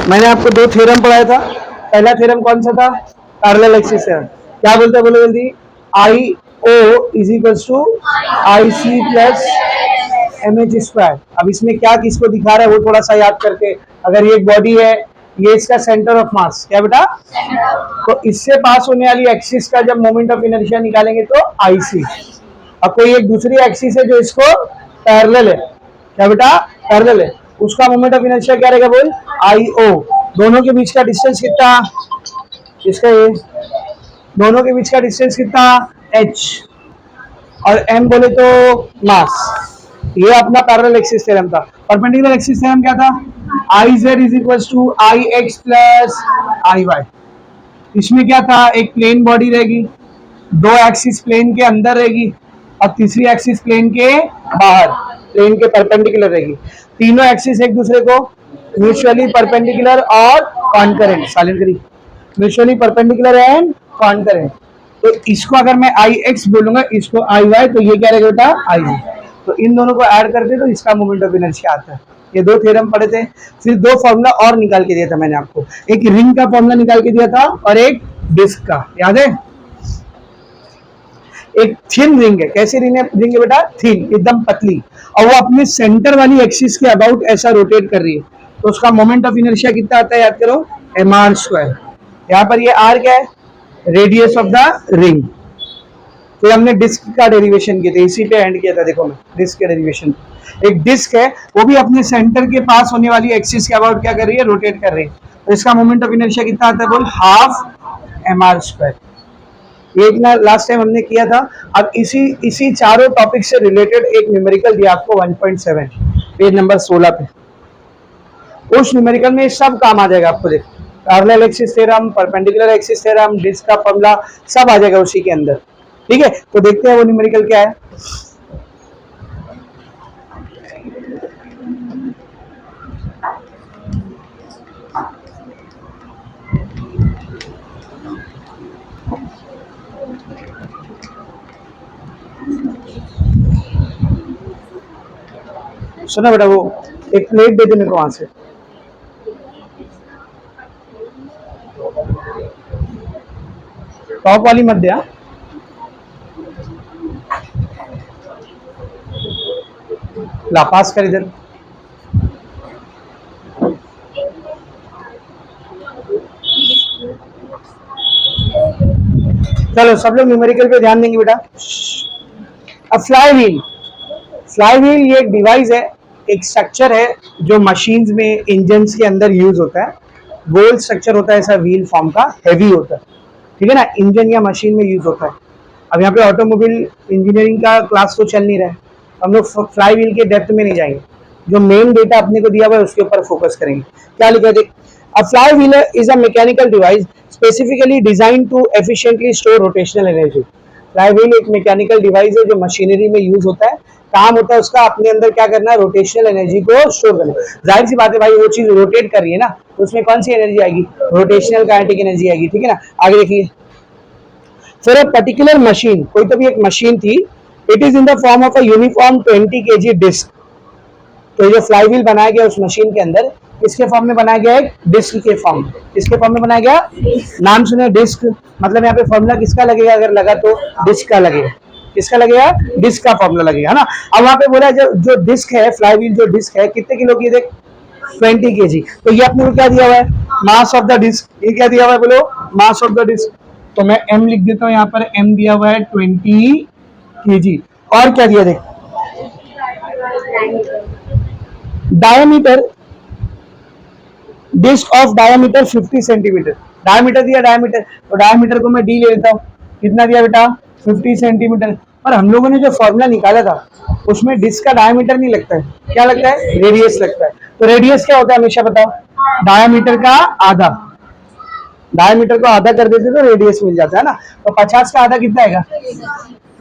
मैंने आपको दो थ्योरम पढ़ाया था। पहला थ्योरम कौन सा था? Parallel axis theorem. क्या बोलते हैं बोलो जल्दी? I O is equals to I C plus M H square. अब इसमें क्या किसको दिखा रहा है वो थोड़ा सा याद करके, अगर ये एक बॉडी है, ये इसका सेंटर ऑफ मास क्या बेटा, तो इससे पास होने वाली एक्सिस का जब मोमेंट ऑफ इनर्शिया निकालेंगे तो आई सी। अब कोई एक दूसरी एक्सिस है जो इसको पैरेलल है, क्या बेटा, पैरेलल है, उसका मोमेंट ऑफ इनर्शिया क्या रहेगा बोल? आई ओ। दोनों के बीच का डिस्टेंस कितना? इसका ये दोनों के बीच का डिस्टेंस कितना? h। और m बोले तो मास। ये अपना पैरेलल एक्सिस थ्योरम था। परपेंडिकुलर एक्सिस थ्योरम क्या था? I Z is equal to I X plus I Y. इसमें क्या था? एक प्लेन बॉडी रहेगी, दो एक्सिस प्लेन के अंदर रहेगी और तीसरी एक्सिस प्लेन के बाहर, प्लेन के परपेंडिकुलर रहेगी। तीनों एक्सिस एक दूसरे को म्यूचुअली परपेंडिकुलर और कॉन्करेंट, साइलेंट करी, म्यूचुअली परपेंडिकुलर एंड कॉन्करेंट। तो इसको अगर मैं आई एक्स बोलूंगा, इसको आई वाई, तो ये क्या रहेगा बेटा? आई वाई। तो इन दोनों को ऐड करते तो इसका मोमेंट ऑफ इनर्शिया आता है। ये दो थ्योरम पढ़े थे। फिर दो फॉर्मूला और निकाल के दिया था मैंने आपको, एक रिंग का फॉर्मूला निकाल के दिया था और एक डिस्क का, याद है? एक थिन रिंग है। कैसी रिंग है बेटा? थिन, एकदम पतली, और वो अपने सेंटर वाली एक्सिस के अबाउट ऐसा रोटेट कर रही है, तो उसका मोमेंट ऑफ इनर्शिया कितना आता है? याद करो, एम आर स्क्वायर। यहाँ पर ये आर क्या है? Radius of the ring. फिर हमने डिस्क का डेरिवेशन किया था, इसी पे एंड किया था। देखो मैं डिस्क का डेरिवेशन, एक डिस्क है, वो भी अपने सेंटर के पास होने वाली एक्सिस के अबाउट क्या कर रही है? रोटेट कर रही है। तो इसका मोमेंट ऑफ इनर्शिया कितना आता है बोल? Half M R square. ये ना लास्ट टाइम हमने किया था। अब इसी चारों टॉपिक से रिलेटेड एक न्यूमेरिकल दिया आपको 1.7 पेज नंबर 16 पे। उस न्यूमेरिकल में सब काम आ जाएगा आपको। देखो, parallel axis theorem, perpendicular axis theorem, disc का फॉर्मूला सब आ जाएगा उसी के अंदर। ठीक है, तो देखते हैं वो न्यूमेरिकल क्या है। सुना बेटा, वो एक प्लेट दे दे मेरे को वहां से। टॉप वाली मत दिया। ला पास कर इधर। चलो सब लोग न्यूमेरिकल पे ध्यान देंगे बेटा। अब फ्लाई व्हील, फ्लाई व्हील ये एक डिवाइस है, एक स्ट्रक्चर है जो मशीन्स में, इंजन्स के अंदर यूज होता है। गोल स्ट्रक्चर होता है ऐसा, व्हील फॉर्म का, हैवी होता है, ठीक है ना, इंजन या मशीन में यूज होता है। अब यहाँ पे ऑटोमोबाइल इंजीनियरिंग का क्लास तो चल नहीं रहा है, हम लोग फ्लाई व्हील के डेप्थ में नहीं जाएंगे, जो मेन डेटा अपने को दिया हुआ है उसके ऊपर फोकस करेंगे। क्या लिखा है देख, a flywheel is a mechanical device specifically design to efficiently store rotational energy. Flywheel एक मैकेनिकल डिवाइस है जो मशीनरी में यूज होता है। काम होता है उसका अपने अंदर क्या करना है? रोटेशनल एनर्जी को स्टोर करना। जाहिर सी बात है भाई, वो चीज रोटेट कर रही है ना, तो उसमें कौन सी एनर्जी आएगी? रोटेशनल काइनेटिक एनर्जी आएगी, ठीक है ना। आगे देखिए, फिर अ पर्टिकुलर मशीन, कोई तो भी एक मशीन थी, it is in the form of a uniform 20 kg disc. तो जो फ्लाई व्हील बनाया गया उस मशीन के अंदर किसके फॉर्म में बनाया गया? एक डिस्क के फॉर्म में। किसके फॉर्म में बनाया गया? नाम सुने, डिस्क। मतलब यहाँ पे फॉर्मूला किसका लगेगा? अगर लगा तो डिस्क का लगेगा। किसका लगेगा? डिस्क का फॉर्मूला लगेगा, है ना। अब वहां पे बोला जो डिस्क है, फ्लाई व्हील जो डिस्क है, कितने किलो की? देख 20 kg। तो ये अपने को क्या दिया हुआ है? Mass of the disc. ये क्या दिया हुआ है बोलो? Mass of the disc. तो मैं m लिख देता हूँ, यहाँ पर m दिया हुआ है 20 kg। और क्या दिया देख, diameter, disc of diameter 50 centimetre. Diameter दिया, डायमीटर, तो डायमीटर को मैं d ले लेता हूँ। कितना दिया बेटा? 50 सेंटीमीटर। और हम लोगों ने जो फॉर्मूला निकाला था उसमें डिस्क का डायमीटर नहीं लगता है, क्या लगता है? रेडियस लगता है। तो रेडियस क्या होता है हमेशा बताओ? डायमीटर का आधा। डायमीटर को आधा कर देते तो रेडियस मिल जाता है ना। तो 50 का आधा कितना आएगा?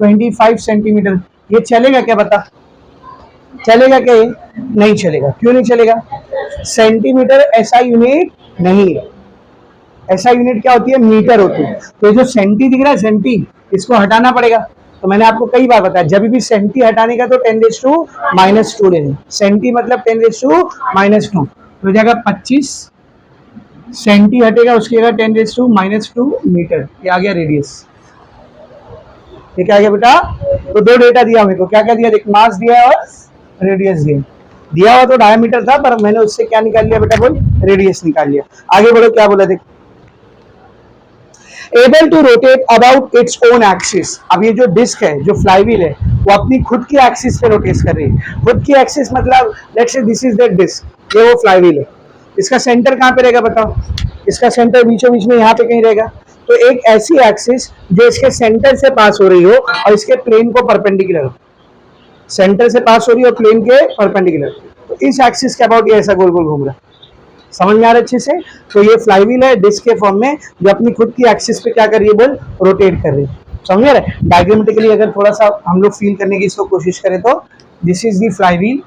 25 सेंटीमीटर। ये चलेगा क्या बता? चलेगा क्या? ये नहीं चलेगा। क्यों नहीं चलेगा? सेंटीमीटर ऐसा यूनिट नहीं है। ऐसा यूनिट क्या होती है? मीटर होती है। तो जो सेंटी दिख रहा है, सेंटी, इसको हटाना पड़ेगा। तो मैंने आपको कई बार बताया, जब भी सेंटी हटाने का तो 10⁻⁻² लेना। सेंटी मतलब 10⁻⁻², तो हो जाएगा 25 सेंटी हटेगा, उसकी जगह 10⁻⁻² मीटर, ये आ गया रेडियस। ये क्या गया बेटा? तो दो डेटा दिया मेरे को, क्या क्या दिया देख, मास दिया और रेडियस दिया। दिया हुआ तो डायमीटर था, पर मैंने उससे क्या निकाल लिया बेटा, बोल, रेडियस निकाल लिया। आगे बढ़ो, क्या बोला देख, able to rotate about its own axis. अब ये जो डिस्क है, जो फ्लाईव्हील है, वो अपनी खुद की एक्सिस पे रोटेट कर रही है। खुद की एक्सिस मतलब let's say this is that disc, ये वो फ्लाईव्हील है। इसका सेंटर कहाँ पे रहेगा बताओ? इसका सेंटर बीचों बीच में यहाँ पे कहीं रहेगा। तो एक ऐसी एक्सिस जो इसके सेंटर से पास हो रही हो और इसके प्लेन को परपेंडिकुलर हो, सेंटर से पास हो रही है और प्लेन के परपेंडिकुलर, तो इस एक्सिस के अबाउट ये ऐसा गोल गोल घूम रहा है। समझ में आ रहा है अच्छे से? तो ये फ्लाईव्हील है डिस्क के फॉर्म में, जो अपनी खुद की एक्सिस पे क्या कर रही है बोल, रोटेट कर रही है। समझ में आ रहा है? डायग्रामेटिकली अगर थोड़ा सा हम लोग फील करने की इसको कोशिश करें तो दिस इज दी फ्लाईव्हील,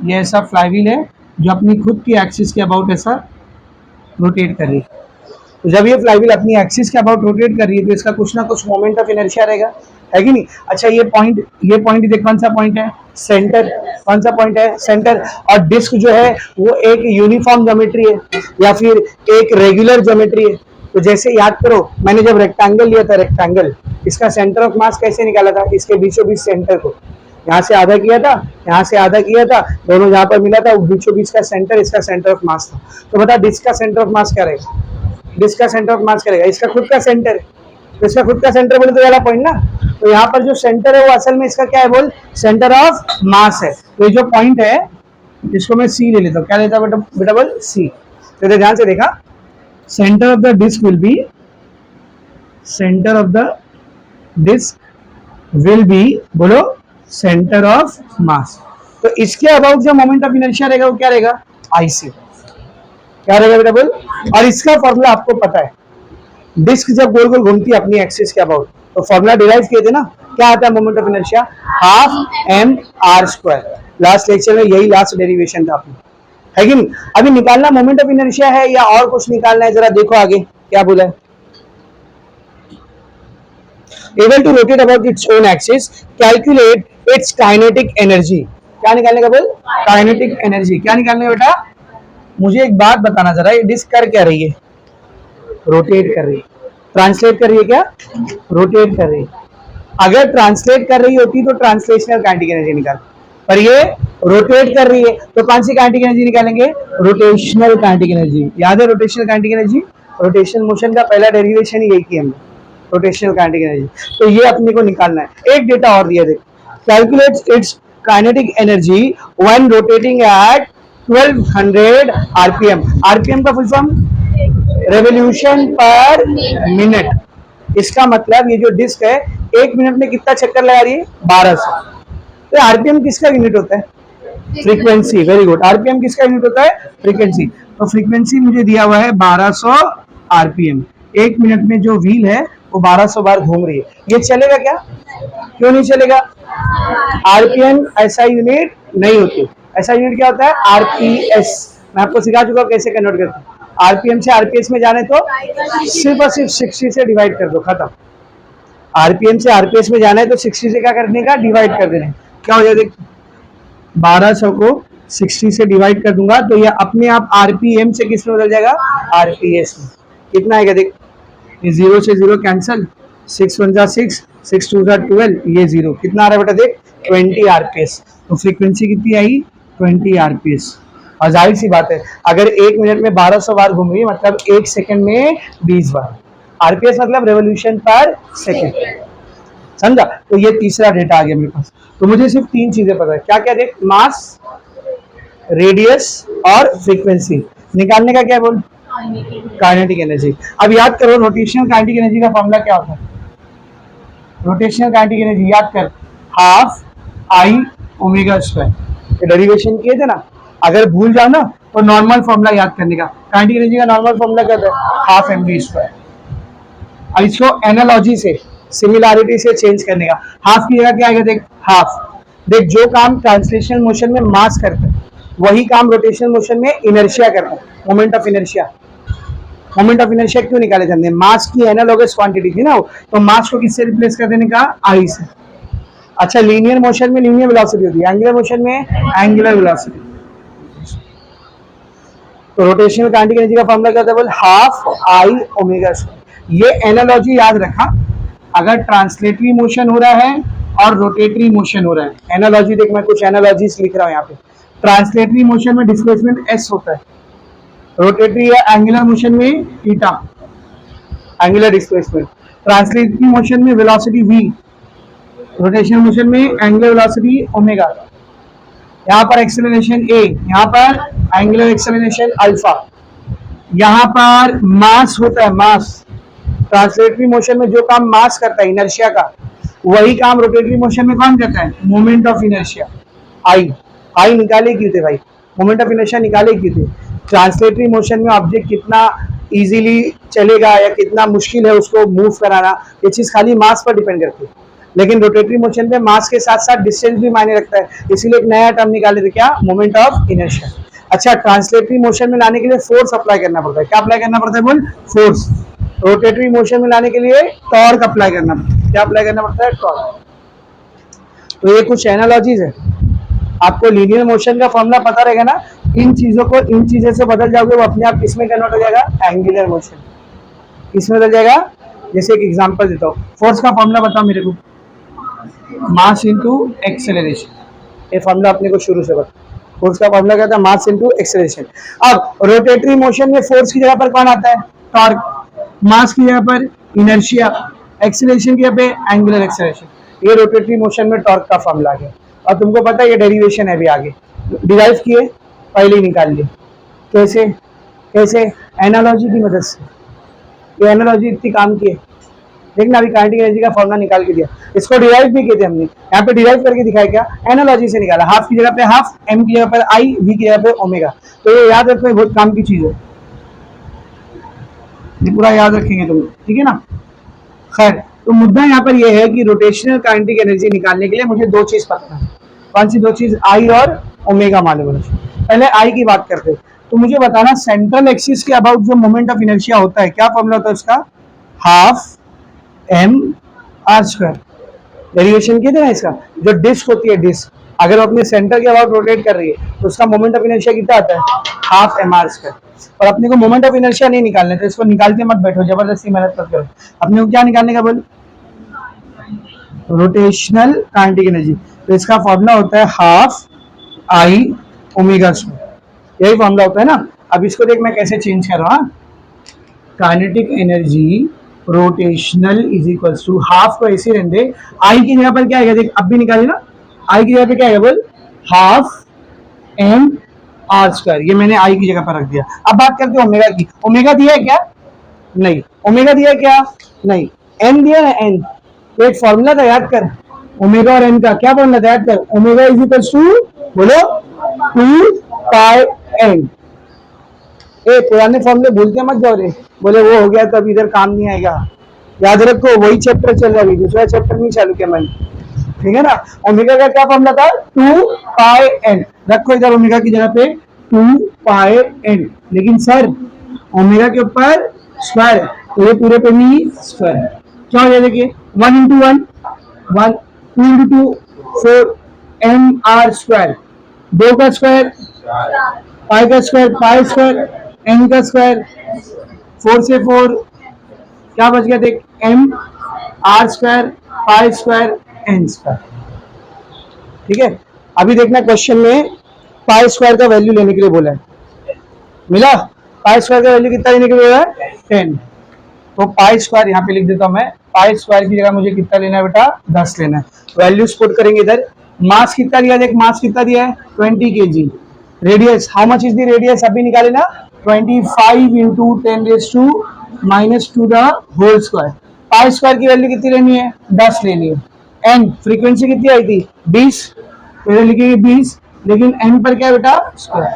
ये ऐसा फ्लाईव्हील है जो अपनी खुद की एक्सिस के अबाउट ऐसा रोटेट कर रही है। तो जब ये फ्लाईव्हील अपनी एक्सिस के अबाउट रोटेट कर रही है तो इसका कुछ ना कुछ मोमेंट ऑफ इनर्शिया रहेगा, है कि नहीं? अच्छा, ये पॉइंट देख, कौन सा पॉइंट है? सेंटर। कौन सा पॉइंट है? सेंटर। और डिस्क जो है वो एक यूनिफॉर्म ज्योमेट्री है या फिर एक रेगुलर ज्योमेट्री है। तो जैसे याद करो, मैंने जब रेक्टेंगल लिया था, रेक्टेंगल, इसका सेंटर ऑफ मास कैसे निकाला था? इसके बीचों बीच सेंटर को यहाँ से आधा किया था, यहाँ से आधा किया था, दोनों जहाँ पर मिला था बीचों बीच का सेंटर, इसका सेंटर ऑफ मास था। तो बता डिस्क का सेंटर ऑफ मास क्या रहेगा? डिस्क का सेंटर ऑफ मास करेगा, इसका खुद का सेंटर है, तो इसका खुद का सेंटर बोले तो वाला पॉइंट ना। तो यहाँ पर जो सेंटर है वो असल में इसका क्या है बोल, सेंटर ऑफ मास है। तो ये जो पॉइंट है इसको मैं सी ले लेता हूँ। क्या लेता हूँ बेटा बोल? सी। तो ध्यान से देखा, centre of the disc will be, centre of the disc will be, बोलो, सेंटर ऑफ मास। तो इसके अबाउट जो मोमेंट ऑफ इनर्शिया रहेगा वो क्या रहेगा? आईसी। क्या रहेगा बेटा बोल? और इसका फॉर्मूला आपको पता है, डिस्क जब गोल गोल घूमती है अपनी एक्सिस के अबाउट, तो फॉर्मूला डिराइव किए थे ना, क्या आता है moment of inertia? Half M R square. Last lecture में यही लास्ट डेरिवेशन था अपनी, है कि नहीं? अभी निकालना मोमेंट ऑफ इनर्शिया है या और कुछ निकालना है? जरा देखो आगे क्या बोला है। Able to rotate about its own axis, calculate its kinetic energy. क्या निकालने का बोल? Kinetic energy. क्या निकालने का बेटा? मुझे एक बात बताना जरा, ये डिस्क कर क्या रही है? रोटेट कर रही है। ट्रांसलेट कर रही है क्या? रोटेट कर रही है। अगर ट्रांसलेट कर रही होती तो ट्रांसलेशनल काइनेटिक एनर्जी निकाल, पर ये रोटेट कर रही है तो कौन सी काइनेटिक एनर्जी निकालेंगे? Rotational kinetic energy. याद है rotational kinetic energy? Rotation motion का पहला डेरिवेशन ही यही किया हमने, रोटेशनल काइनेटिक एनर्जी। तो ये अपने को निकालना है। एक डेटा और दिया देख, calculate its kinetic energy when rotating at 1200 RPM. RPM का full form revolution per minute. इसका मतलब ये जो डिस्क है एक मिनट में कितना चक्कर लगा रही है? 1200। तो आरपीएम किसका यूनिट होता है? फ्रीक्वेंसी। Very good. आरपीएम किसका यूनिट होता है? फ्रीक्वेंसी। तो फ्रीक्वेंसी मुझे दिया हुआ है 1200 आरपीएम। एक मिनट में जो व्हील है वो 1200 बार घूम रही है। ये चलेगा क्या? क्यों नहीं चलेगा? आरपीएम ऐसा यूनिट नहीं होती। ऐसा यूनिट क्या होता है? आरपीएस। मैं आपको सिखा चुका हूं कैसे कन्वर्ट करते हैं। आरपीएम से आरपीएस में जाने तो सिर्फ और सिर्फ 60 से डिवाइड कर दो, खत्म। आरपीएम से आरपीएस में जाना है तो 60 से क्या करने का? डिवाइड कर देना। क्या हो जाएगा देख, 1200 को 60 से डिवाइड कर दूंगा तो ये अपने आप आरपीएम से किस में बदल जाएगा? आरपीएस में। कितना आएगा देख, ये 0 से 0 कैंसिल, 6 1 जा 6, 6 2 जा 12, ये 0। कितना आ रहा है बेटा देख? 20 आरपीएस। तो फ्रीक्वेंसी कितनी आई? 20 आरपीएस। और जाहिर सी बात है, अगर एक मिनट में 1200 बार घूम रही है मतलब एक सेकंड में 20 बार। आरपीएस मतलब रेवोल्यूशन पर सेकंड, समझा? तो ये तीसरा डेटा आ गया मेरे पास। तो मुझे सिर्फ 3 चीजें पता है। क्या क्या देख? मास, रेडियस और फ्रीक्वेंसी। निकालने का क्या बोल? Kinetic energy. अब याद करो रोटेशनल काइनेटिक एनर्जी का फॉर्मूला क्या होता है? रोटेशनल काइनेटिक एनर्जी याद कर, हाफ आई ओमेगा स्क्वायर। ये डेरिवेशन किए थे ना, अगर भूल जाओ ना तो नॉर्मल फॉर्मूला याद करने का। काइनेटिक एनर्जी का नॉर्मल फॉर्मूला क्या होता है? Half M V square. अब इसको एनालॉजी से, सिमिलैरिटी से चेंज करने का। हाफ की जगह क्या आएगा देख? हाफ। देख, जो काम ट्रांसलेशनल मोशन में मास करता है वही काम रोटेशनल मोशन में इनर्शिया करता है, moment of inertia. Moment of inertia क्यों निकाले जाते हैं? मास की एनालॉगस क्वांटिटी थी ना, तो मास को किससे रिप्लेस कर देने का? आई से। अच्छा, लीनियर मोशन में लीनियर वेलोसिटी होती है, एंगुलर मोशन में एंगुलर वेलोसिटी। तो रोटेशनल काइनेटिक एनर्जी का फॉर्मूला क्या था बोल, हाफ आई ओमेगा स्क्वायर। ये एनालॉजी याद रखा, अगर ट्रांसलेटरी मोशन हो रहा है और रोटेटरी मोशन हो रहा है। एनालॉजी देख, मैं कुछ एनालॉजीज लिख रहा हूँ यहाँ पे। ट्रांसलेटरी मोशन में डिस्प्लेसमेंट एस होता है, रोटेटरी या एंगुलर मोशन में theta, angular displacement. Translatory motion में वेलोसिटी v, रोटेशनल मोशन में एंगुलर वेलोसिटी ओमेगा। यहाँ पर एक्सेलरेशन a, यहाँ पर एंगुलर एक्सेलरेशन अल्फा। यहाँ पर मास होता है, मास। ट्रांसलेटरी मोशन में जो काम मास करता है इनर्शिया का, वही काम रोटेटरी मोशन में कौन करता है, मोमेंट ऑफ इनर्शिया। आई निकाले क्यों थे भाई, मोमेंट ऑफ इनर्शिया निकाले क्यों थे। ट्रांसलेटरी मोशन में ऑब्जेक्ट कितना इजीली चलेगा या कितना मुश्किल है उसको मूव कराना, ये चीज खाली मास पर डिपेंड करती है। लेकिन रोटेटरी मोशन पे मास के साथ साथ डिस्टेंस भी मायने रखता है, इसीलिए एक नया टर्म निकाले थे, क्या, मोमेंट ऑफ इनर्शिया। अच्छा, ट्रांसलेटरी मोशन में लाने के लिए फोर्स अप्लाई करना पड़ता है, क्या अप्लाई करना पड़ता है बोल, फोर्स। रोटेटरी मोशन में लाने के लिए टॉर्क अप्लाई करना पड़ता है, क्या अप्लाई करना पड़ता है, टॉर्क। तो ये कुछ एनालॉजीज है। आपको लीनियर मोशन का फॉर्मूला पता रहेगा ना, इन चीजों को इन चीजों से बदल जाओगे, वो अपने आप किसमें कन्वर्ट हो जाएगा, एंगुलर मोशन। किसमें बदल जाएगा, जैसे एक एग्जांपल देता हूँ, फोर्स का फॉर्मूला बताओ मेरे को, मास इनटू एक्सेलरेशन। ये फॉर्मूला अपने को शुरू से बता, फोर्स का फॉर्मूला क्या था, मास इनटू एक्सेलरेशन। अब रोटेटरी मोशन में फोर्स की जगह पर कौन आता है, टॉर्क। मास की जगह पर इनर्शिया, एक्सेलरेशन की जगह पे एंगुलर एक्सेलरेशन। ये रोटेटरी मोशन में टॉर्क का फॉर्मूला आ गया। और तुमको पता है ये डेरिवेशन है, अभी आगे डिराइव किए, पहले ही निकाल लिए। कैसे, कैसे, एनालॉजी की मदद से। ये एनालॉजी इतनी काम की है, देखना अभी काइनेटिक एनर्जी का फॉर्मूला निकाल के दिया, इसको डिराइव भी किए थे हमने, यहाँ पे डिराइव करके दिखाया क्या, एनालॉजी से निकाला। हाफ की जगह पे हाफ, एम की जगह पर आई, वी की जगह पे ओमेगा। तो ये याद रखना, बहुत काम की चीज है, ये पूरा याद रखेंगे तुम, ठीक है ना। खैर, तो मुद्दा यहाँ पर यह है कि रोटेशनल काइनेटिक एनर्जी निकालने के लिए मुझे दो चीज पता है। कौन सी दो चीज, आई और ओमेगा मालूम है। पहले आई की बात करते हैं, तो मुझे बताना सेंट्रल एक्सिस के अबाउट जो मोमेंट ऑफ इनर्शिया होता है, क्या फॉर्मूला होता है उसका, half M R square. Derivation किए थे ना इसका, जो डिस्क होती है, डिस्क अगर वो अपने सेंटर के अबाउट रोटेट कर रही है तो उसका मोमेंट ऑफ इनर्शिया कितना आता है, हाफ एम आर स्क्वायर। और अपने को मोमेंट ऑफ इनर्शिया नहीं निकालने, तो इसको निकालते मत बैठो, जबरदस्ती मेहनत मत करो। अपने को क्या निकालने का बोल, रोटेशनल काइनेटिक एनर्जी। तो इसका फॉर्मूला होता है हाफ आई ओमेगा स्क्वायर, यही फॉर्मूला होता है ना। अब इसको देख मैं कैसे चेंज कर रहा हूँ, kinetic energy rotational is equal to half को ऐसे रहने दे, आई की जगह पर क्या आएगा देख, अब भी निकाली ना, आई की जगह पे क्या आएगा बोल, हाफ एम आर स्क्वायर। ये मैंने आई की जगह पर रख दिया। अब बात करते हैं ओमेगा की। ओमेगा दिया है क्या, नहीं। ओमेगा दिया है क्या, नहीं। एन दिया है, एन। तो एक फॉर्मूला था, याद कर, ओमेगा और एन का क्या फॉर्मूला था, याद कर, ओमेगा इज इक्वल टू बोलो 2 पाई एन। ए पुराने फॉर्मूले भूलते मत जाओ रे, बोले वो हो गया तो अब इधर काम नहीं आएगा। याद रखो, वही चैप्टर चल रहा है, दूसरा चैप्टर नहीं चालू किया मैंने, ठीक है ना। ओमेगा का क्या फॉर्मूला था, 2 पाई एन। रखो इधर ओमेगा की जगह पे 2 पाई एन। लेकिन सर ओमेगा के ऊपर स्क्वायर है, तो ये पूरे पे भी स्क्वायर है। क्या हो जाए देखिए, 1 into 1 1, 2 into 2 4 M R square, 2 का स्क्वायर पाई का स्क्वायर, पाई स्क्वायर एन का स्क्वायर, 4 से 4 क्या बच गया देख, M R square pi square N square. ठीक है, अभी देखना क्वेश्चन में पाई स्क्वायर का वैल्यू लेने के लिए बोला है, मिला। पाई स्क्वायर का वैल्यू कितना लेने के लिए बोला है, 10। तो पाई स्क्वायर यहाँ पे लिख देता हूँ मैं, पाई स्क्वायर की जगह मुझे कितना लेना है बेटा, 10 लेना है। वैल्यूज पुट करेंगे इधर। मास कितना दिया देख, मास कितना दिया है, 20 kg। Radius, how much is the radius, अभी निकाले ना, 25 into 10⁻⁻² the whole square. Pi square की वैल्यू कितनी लेनी है, 10 लेनी है। एन फ्रीक्वेंसी कितनी आई थी, 20, तो इधर लिखेंगे 20, लेकिन एन पर क्या है बेटा, स्क्वायर,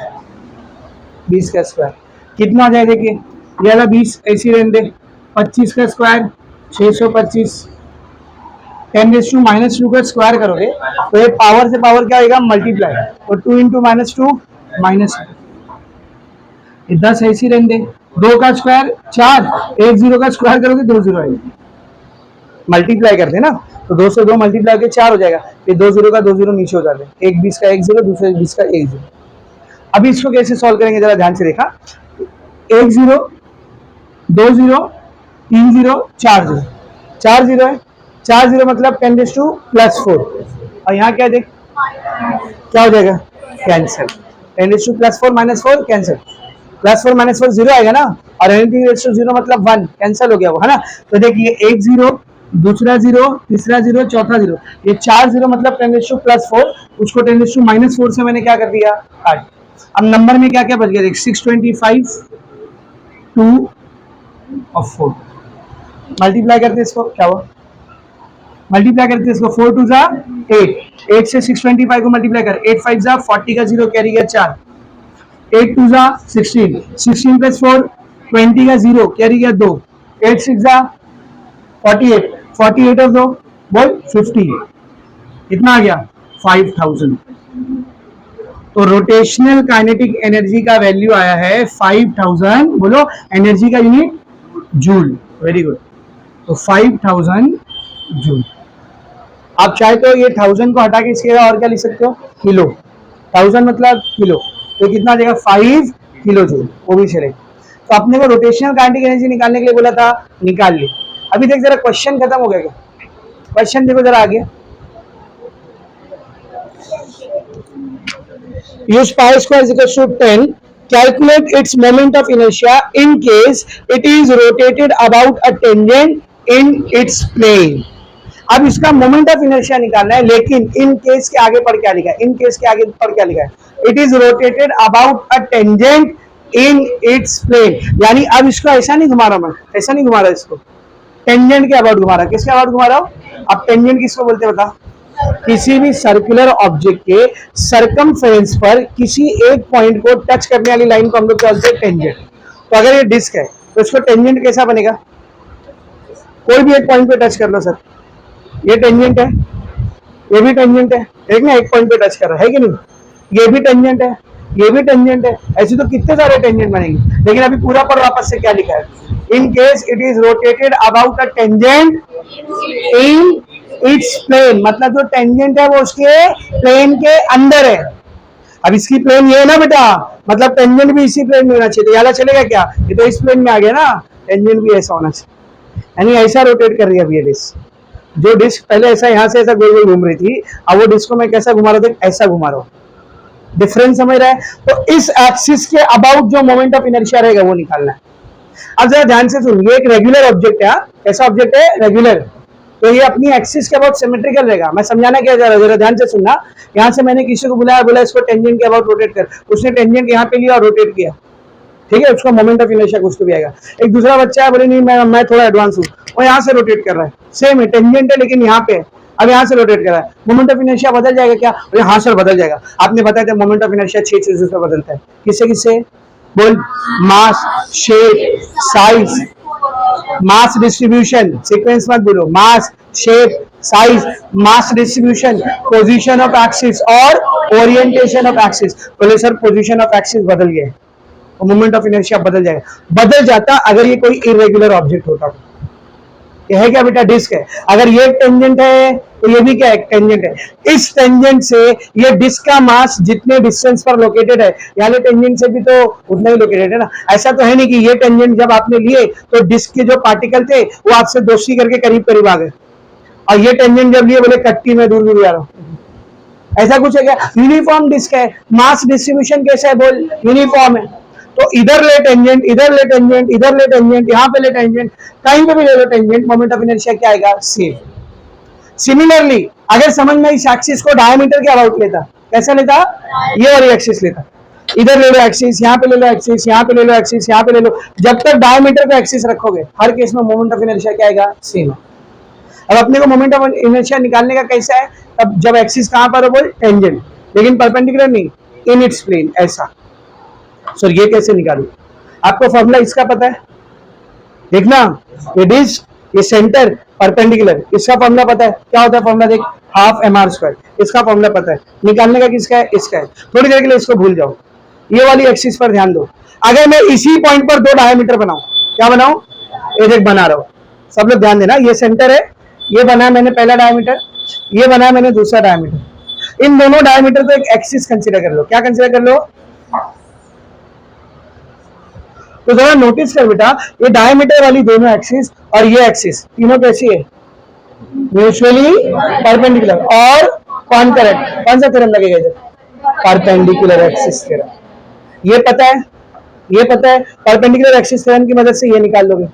20 का स्क्वायर कितना आ जाए देखिए, ये वाला 20 ऐसी रहने दे, 25 का स्क्वायर 625, 10⁻² का स्क्वायर करोगे तो ये पावर से पावर क्या आएगा, मल्टीप्लाई, तो 2 इंटू -2 -2, 10 ऐसी रहने दे। 2 का स्क्वायर 4, 1 0 का स्क्वायर करोगे 2 0 आएगा, मल्टीप्लाई करते ना, तो 2 से 2 मल्टीप्लाई करके 4 हो जाएगा, फिर 2 0 का 2 0 नीचे हो जाते हैं, एक 20 का 1 0, दूसरे 20 का 1 0। अभी इसको कैसे सॉल्व करेंगे जरा ध्यान से देखा, 1 0 2 0 3 0 4 0, 4 0 है, 4 0 मतलब 10⁻⁴, और यहाँ क्या देख क्या हो जाएगा, कैंसिल, 10⁻⁴ -4 कैंसिल, +4 -4 0 आएगा ना, और एनीथिंग रेस टू 0 मतलब 1 कैंसिल हो गया वो, है ना। तो देखिए 1 0 दूसरा 0 तीसरा 0 चौथा 0, ये 4 0 मतलब 10⁻+4, उसको 10⁻⁻4 से मैंने क्या कर दिया, काट। अब नंबर में क्या क्या बच गया देख, 625 2 और 4, मल्टीप्लाई करते इसको, क्या हुआ, मल्टीप्लाई करते इसको, 4 2 जा 8, 8 से 625 को मल्टीप्लाई कर, 8 5 जा 40 का 0 कैरी गया 4, 8 2 जा 16, 16 + 4 20 का 0 कैरी गया 2, 8 6 जा 48, 48 ऑफ 2 बोल 50, कितना आ गया 5000। तो रोटेशनल काइनेटिक एनर्जी का वैल्यू आया है 5000, बोलो एनर्जी का यूनिट जूल, वेरी गुड। तो 5000 जूल। आप चाहे तो ये 1000 को हटा के इसके और क्या लिख सकते हो, किलो, 1000 मतलब किलो, तो कितना देगा 5 किलो जूल, वो भी चलेगा। तो अपने को रोटेशनल काइनेटिक एनर्जी निकालने के लिए बोला था, निकाल ली। अभी देख जरा क्वेश्चन खत्म हो गया क्या, क्वेश्चन देखो जरा आगे, use pi square is equal to 10, calculate its moment of inertia in case it is rotated about a tangent in its plane। अब इसका मोमेंट ऑफ इनर्शिया निकालना है, लेकिन इन केस के आगे पर क्या लिखा है, इन केस के आगे पर क्या लिखा है, it is rotated about a tangent in its plane, यानी अब इसको ऐसा नहीं घुमा रहा मैं, ऐसा नहीं घुमा रहा इसको, टेंजेंट के अबाउट घुमा रहा, किसके अबाउट घुमा रहा हूं। अब टेंजेंट किसको बोलते हैं बता, किसी भी सर्कुलर ऑब्जेक्ट के सरकमफेरेंस पर किसी एक पॉइंट को टच करने वाली लाइन को हम लोग बोलते हैं टेंजेंट। तो अगर ये डिस्क है तो इसको टेंजेंट कैसा बनेगा, कोई भी एक पॉइंट पे टच कर लो सर, ये टेंजेंट है, ये भी टेंजेंट है, एक ना एक पॉइंट पे टच कर रहा है कि नहीं, ये भी टेंजेंट है, ये भी टेंजेंट है, ऐसे तो कितने सारे टेंजेंट बनेंगे। लेकिन अभी पूरा पर वापस से क्या लिखा है, in case it is rotated about a tangent in its plane, मतलब जो टेंजेंट है वो उसके प्लेन के अंदर है। अब इसकी प्लेन ये है ना बेटा, मतलब टेंजेंट भी इसी प्लेन में होना चाहिए, तो याद चलेगा क्या, ये तो इस प्लेन में आ गया ना, टेंजेंट भी ऐसा होना चाहिए, यानी ऐसा रोटेट कर रही है अभी ये डिस्क, जो डिस्क पहले ऐसा यहाँ से ऐसा गोल गोल घूम रही थी, अब वो डिस्क को मैं कैसा घुमा रहा था, ऐसा घुमा रहा हूँ, डिफरेंस समझ रहा है। तो इस एक्सिस के अबाउट जो मोमेंट ऑफ इनर्शिया रहेगा वो निकालना है। अब जरा ध्यान से सुन, ये एक रेगुलर ऑब्जेक्ट है, कैसा ऑब्जेक्ट है, रेगुलर, तो ये अपनी एक्सिस के अबाउट सिमेट्रिकल रहेगा। मैं समझाना क्या जा रहा है, जरा ध्यान से सुनना। यहाँ से मैंने किसी को बुलाया, बोला इसको टेंजेंट के अबाउट रोटेट कर, उसने टेंजेंट यहाँ पे लिया और रोटेट किया, ठीक है, उसका मोमेंट ऑफ इनर्शिया कुछ तो भी आएगा। एक दूसरा बच्चा है, बोले नहीं मैं थोड़ा एडवांस हूँ, वो यहाँ से रोटेट कर रहा है, सेम है, टेंजेंट है लेकिन यहाँ पे, अब यहाँ से रोटेट कर रहा है, मोमेंट ऑफ इनर्शिया बदल जाएगा क्या, बोले हाँ सर बदल जाएगा। आपने बताया था मोमेंट ऑफ इनर्शिया 6 चीजों से बदलता है, किससे किससे बोल, mass, shape, size, mass distribution, sequence मत बोलो, mass, shape, size, mass distribution, position of axis और ओरिएंटेशन ऑफ एक्सिस। बोले सर पोजीशन ऑफ एक्सिस बदल गया, मोमेंट ऑफ इनर्शिया बदल जाएगा, बदल जाता अगर ये कोई इरेगुलर ऑब्जेक्ट होता। ये है क्या बेटा, डिस्क है, अगर ये टेंजेंट है तो ये भी क्या है, टेंजेंट है। इस टेंजेंट से ये डिस्क का मास जितने डिस्टेंस पर लोकेटेड है, यानी टेंजेंट से भी तो उतना ही लोकेटेड है ना। ऐसा तो है नहीं कि ये टेंजेंट जब आपने लिए तो डिस्क के जो पार्टिकल थे वो आपसे दोस्ती करके करीब करीब आ गए, और ये टेंजेंट जब लिए बोले कट्टी में दूर दूर जा रहा हूँ, ऐसा कुछ है क्या। यूनिफॉर्म डिस्क है, मास डिस्ट्रीब्यूशन कैसा है बोल, यूनिफॉर्म है। तो इधर ले टेंजेंट, इधर ले टेंजेंट, इधर ले टेंजेंट, यहाँ पे ले टेंजेंट, कहीं पे भी ले लो टेंजेंट, मोमेंट ऑफ इनर्शिया क्या आएगा, सेम। सिमिलरली अगर समझ में इस एक्सिस को डायमीटर के अबाउट लेता, कैसा लेता, ये वाली एक्सिस लेता, इधर ले लो एक्सिस, यहाँ पे ले लो एक्सिस, यहाँ पे ले लो एक्सिस, यहाँ पे ले लो, जब तक डायमीटर का एक्सिस रखोगे हर केस में मोमेंट ऑफ इनर्शिया क्या आएगा, सेम। अब अपने को मोमेंट ऑफ इनर्शिया निकालने का कैसा है, अब जब एक्सिस कहां पर हो बोल, टेंजेंट, लेकिन परपेंडिकुलर नहीं, इन इट्स प्लेन, ऐसा। सर ये कैसे निकालू, आपको फॉर्मूला इसका पता है, देखना, ये डिस्क, ये सेंटर, परपेंडिकुलर, इसका फॉर्मूला पता है, क्या होता है फॉर्मूला देख, हाफ mr², इसका फॉर्मूला पता है, निकालने का किसका है, इसका है। थोड़ी देर के लिए इसको भूल जाओ, ये वाली एक्सिस पर ध्यान दो। अगर मैं इसी पॉइंट पर 2 डायमीटर बनाऊं, क्या बनाऊं, ये देख बना रहा हूं, सब लोग ध्यान देना, ये सेंटर है, ये बना मैंने पहला डायमीटर, ये बना मैंने दूसरा डायमीटर, इन दोनों डायमीटर को एक एक्सिस कंसीडर कर लो, क्या कंसीडर कर लो, तो जरा नोटिस कर बेटा, ये डायमीटर वाली दोनों एक्सिस और ये एक्सिस तीनों कैसी है, म्यूचुअली परपेंडिकुलर और कॉन्करेंट। कौन सा थ्योरम लगेगा इधर, परपेंडिकुलर एक्सिस थ्योरम। ये पता है, ये पता है, परपेंडिकुलर एक्सिस थ्योरम की मदद से ये निकाल लोगे।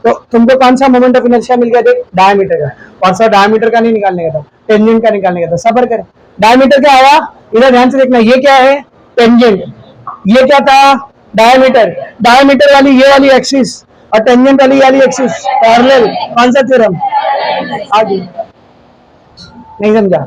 तो तुमको कौन सा मोमेंट ऑफ इनर्शिया मिल गया, देख डायमीटर का। कौन सा, डायमीटर का नहीं निकालने का था, टेंजेंट का निकालने का था। सबर कर, डायमीटर क्या आया, इधर ध्यान से देखना, ये क्या है टेंजेंट, ये क्या था डायमीटर। डायमीटर वाली ये वाली एक्सिस और टेंजेंट वाली ये वाली एक्सिस पैरेलल। कौन सा थ्योरम, आगे नहीं समझा,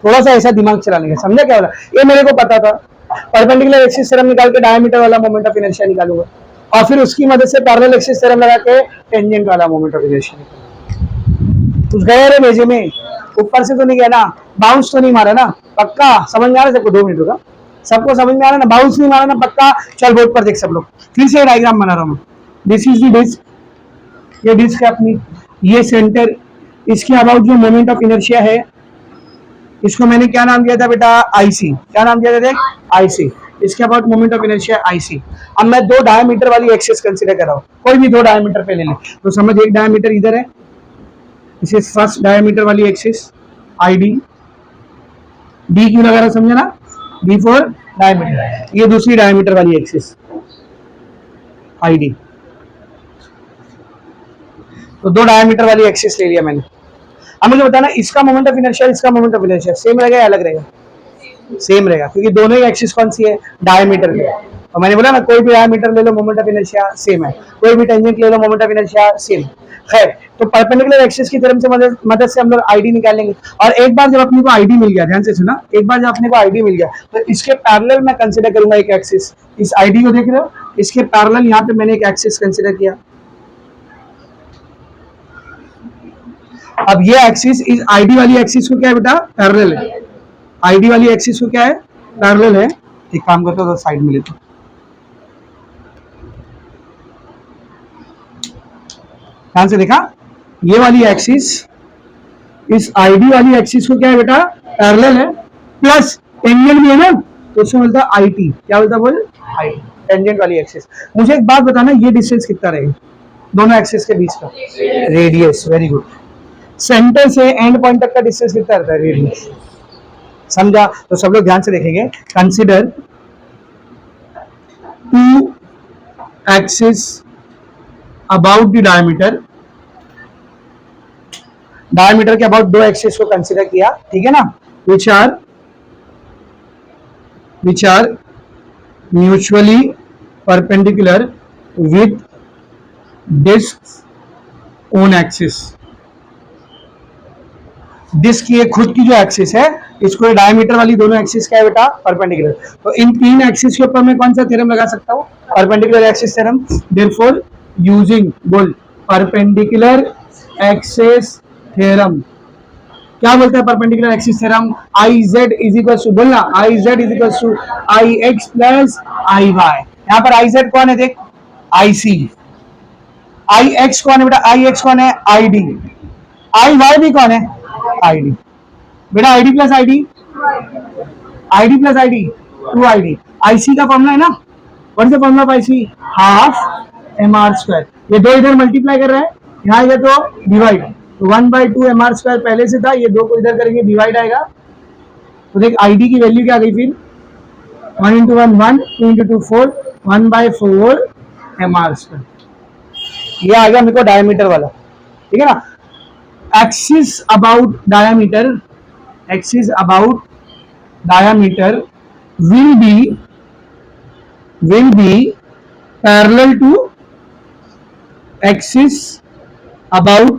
थोड़ा सा ऐसा दिमाग चलाने का, समझा क्या बोला, ये मेरे को पता था। परपेंडिकुलर एक्सिस थ्योरम निकाल के डायमीटर वाला मोमेंट ऑफ इनर्शिया निकालूंगा और फिर उसकी मदद से पैरेलल एक्सिस थ्योरम लगा के टेंजेंट वाला मोमेंट ऑफ इनर्शिया निकालूंगा। कुछ गया रे भेजे में, ऊपर से तो नहीं गया ना, बाउंस तो नहीं मारा ना, पक्का समझ में आ रहा है सबको, 2 मिनट होगा, सबको समझ में आ रहा है ना, बाउंस नहीं मारा ना पक्का। चल बोर्ड पर देख सब लोग, फिर से डायग्राम बना रहा हूँ। दिस इज द डिस्क, ये डिस्क है अपनी, ये सेंटर, इसके अबाउट जो मोमेंट ऑफ इनर्शिया है इसको मैंने क्या नाम दिया था बेटा, आईसी। क्या नाम दिया था देख, आईसी। इसके about moment of inertia IC. अब मैं 2 डायमीटर वाली एक्सिस कंसीडर कर रहा हूँ, कोई भी 2 डायमीटर पे ले ले। तो समझ, एक डायमीटर इधर है, इसे फर्स्ट डायमीटर वाली एक्सिस आईडी, डी क्यों लगा रहा समझे ना, डी फॉर डायमीटर। ये दूसरी डायमीटर वाली एक्सिस आईडी। तो 2 डायमीटर वाली एक्सिस ले लिया मैंने। अब मुझे बताना, इसका मोमेंट ऑफ इनर्शिया, इसका मोमेंट ऑफ इनर्शिया सेम रहेगा या अलग रहेगा, सेम रहेगा, क्योंकि दोनों ही एक्सिस कौन सी है, डायमीटर के। और मैंने बोला ना, कोई भी डायमीटर ले लो मोमेंट ऑफ इनर्शिया सेम है, कोई भी टेंजेंट ले लो मोमेंट ऑफ इनर्शिया सेम। खैर, तो परपेंडिकुलर एक्सिस की थ्योरम से मदद से हम लोग आईडी निकालेंगे। और एक बार जब अपने को आईडी मिल गया, ध्यान से सुना, एक बार जब अपने को आईडी मिल गया तो इसके पैरेलल मैं कंसीडर करूंगा एक एक्सिस। इस आईडी को देख रहे हो, इसके पैरेलल यहाँ पे मैंने एक एक्सिस कंसीडर किया। अब ये एक्सिस इस आईडी वाली एक्सिस को क्या है बेटा, पैरेलल है। आईडी वाली एक्सिस को क्या है, पैरेलल है। एक काम करते हो, साइड में लेते हो, ध्यान से देखा, ये वाली एक्सिस इस आईडी वाली एक्सिस को क्या है बेटा, पैरेलल है, प्लस टेंजेंट भी है ना, तो उसमें बोलता है आईटी। क्या बोलता है, बोल आईटी, टेंजेंट वाली एक्सिस। मुझे एक बात बताना, ये डिस्टेंस कितना रहेगा दोनों एक्सिस के बीच का, रेडियस। Very good. सेंटर से एंड पॉइंट तक का डिस्टेंस कितना रहता है, रेडियस। समझा, तो सब लोग ध्यान से देखेंगे। Consider 2 axis about the diameter, diameter के अबाउट 2 एक्सिस को कंसीडर किया, ठीक है ना, which are mutually perpendicular with disc own axis. Disc की खुद की जो एक्सिस है, इसको डायमीटर वाली दोनों एक्सिस क्या है बेटा, परपेंडिकुलर। तो इन 3 एक्सिस के ऊपर मैं कौन सा थ्योरम लगा सकता हूँ, perpendicular axis theorem. Therefore using, बोल, परपेंडिकुलर एक्सिस थ्योरम। क्या बोलता है perpendicular axis theorem, I Z is equal to, बोलना, I Z is equal to I X plus I Y. यहाँ पर आई जेड कौन है देख, आई सी। आई एक्स कौन है बेटा, आई एक्स कौन है, आई डी। आई वाई भी कौन है, आईडी। बेटा I D plus I D, I D plus I D, 2 I D. I C का फॉर्मूला है ना, what is the formula of I C, half M R square. ये 2 इधर मल्टीप्लाई कर रहा है, यहाँ ये तो डिवाइड, तो 1/2 एम आर स्क्वायर पहले से था, ये 2 को इधर करेंगे डिवाइड आएगा। तो देख आईडी की वैल्यू क्या आ गई फिर, 1 × 1 1, 2 × 2 4, 1/4 एम आर स्क्वायर। ये आ गया मेरे को डायमीटर वाला, ठीक है ना। axis about diameter will be parallel to axis about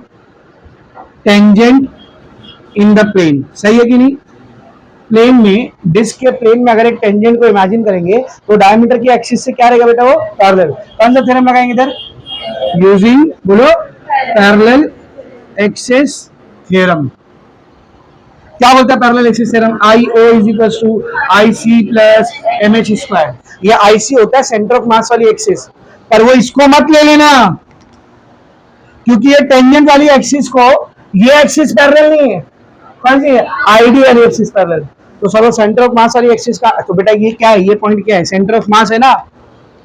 tangent in the plane। सही है कि नहीं, प्लेन में, डिस्क के प्लेन में अगर एक टेंजेंट को इमेजिन करेंगे तो डायमीटर की एक्सिस से क्या रहेगा बेटा, वो पैरेलल। कौन सा थ्योरम लगाएंगे इधर, यूजिंग, बोलो, पैरेलल एक्सिस थ्योरम। क्या बोलता है parallel axis theorem, I O is equal to I C plus M H square. ये आई सी होता है सेंटर ऑफ मास वाली एक्सिस, पर वो इसको मत ले लेना, क्योंकि ये टेंजेंट वाली एक्सिस को, ये एक्सिस पैरेलल नहीं है, कौन सी है, आईडी वाली एक्सिस पैरेलल। तो चलो सेंटर ऑफ मास वाली एक्सिस का, तो बेटा ये क्या है, ये पॉइंट क्या है, सेंटर ऑफ मास है ना,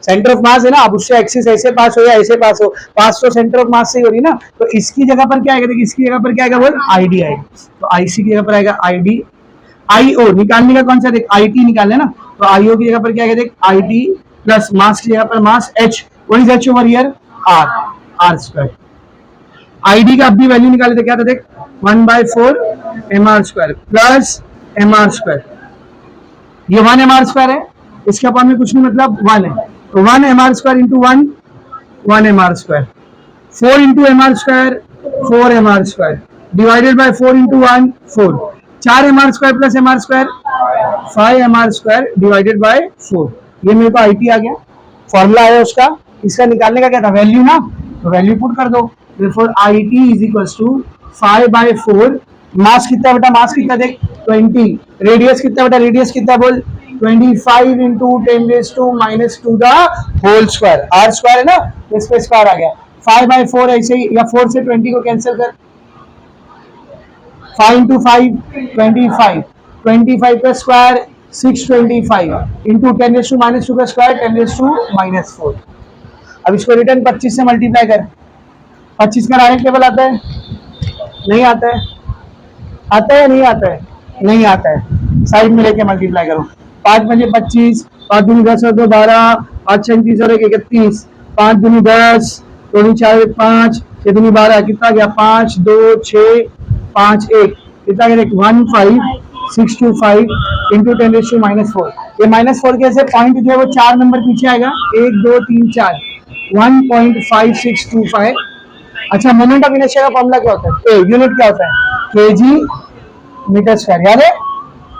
सेंटर ऑफ मास है ना, अब उससे एक्सिस ऐसे पास हो या ऐसे पास हो, पास तो सेंटर ऑफ मास से ही हो रही ना, तो इसकी जगह पर क्या आएगा, देखिए इसकी जगह पर क्या आएगा, बोल आईडी आएगा, तो आईसी की जगह पर आएगा आईडी, आईओ निकालने का कौन सा, देख आईटी निकालना है ना, तो आईओ की जगह पर क्या आएगा, देख आईटी प्लस मास की जगह पर mass H, what is H over here, R, R square. ID का अब भी वैल्यू निकाले थे, क्या था देख 1/4 M R square plus M R square, ये 1 mr² है, इसके अपॉन में कुछ नहीं, मतलब 1 है, तो 1 mr² into 1 1 mr², 4 into mr², 4 mr² divided by 4 into 1 4, 4 mr² plus mr² 5 mr² divided by 4, ये मेरे को आईटी आ गया, फॉर्मूला आया उसका, इसका निकालने का क्या था, वैल्यू ना, तो वैल्यू पुट कर दो, therefore IT is equals to 5/4, मास कितना बेटा, मास कितना देख 20, रेडियस कितना बेटा, रेडियस कितना बोल 25 into 10⁻⁻² the whole square, R square है ना, इस पे स्क्वायर आ गया, 5/4 ऐसे ही, या 4 से 20 को कैंसिल कर, 5 इंटू 5 25, 25 का स्क्वायर 625 इंटू 10⁻² का स्क्वायर 10⁻⁻4, अब इसको रिटर्न 25 से मल्टीप्लाई कर, 25 का डायरेक्ट टेबल आता है, नहीं आता है, आता है नहीं आता है, नहीं आता है, साइड में लेके मल्टीप्लाई करो, 5 पंजे 25, 5 दूनी 10 और 2 12, 5 छः 30 और 1 31, 5 दूनी 10, 2 दूनी 4 5, 6 दूनी 12, कितना गया 5 2 6 5 1, कितना गया 15625 इंटू 10⁻⁻4, ये -4 कैसे, पॉइंट जो है वो 4 नंबर पीछे आएगा, 1 2 3 4, 1.5625। अच्छा, मोमेंट ऑफ इनर्शिया का फॉर्मूला क्या होता है, यूनिट क्या होता है, केजी मीटर स्क्वायर, याद है,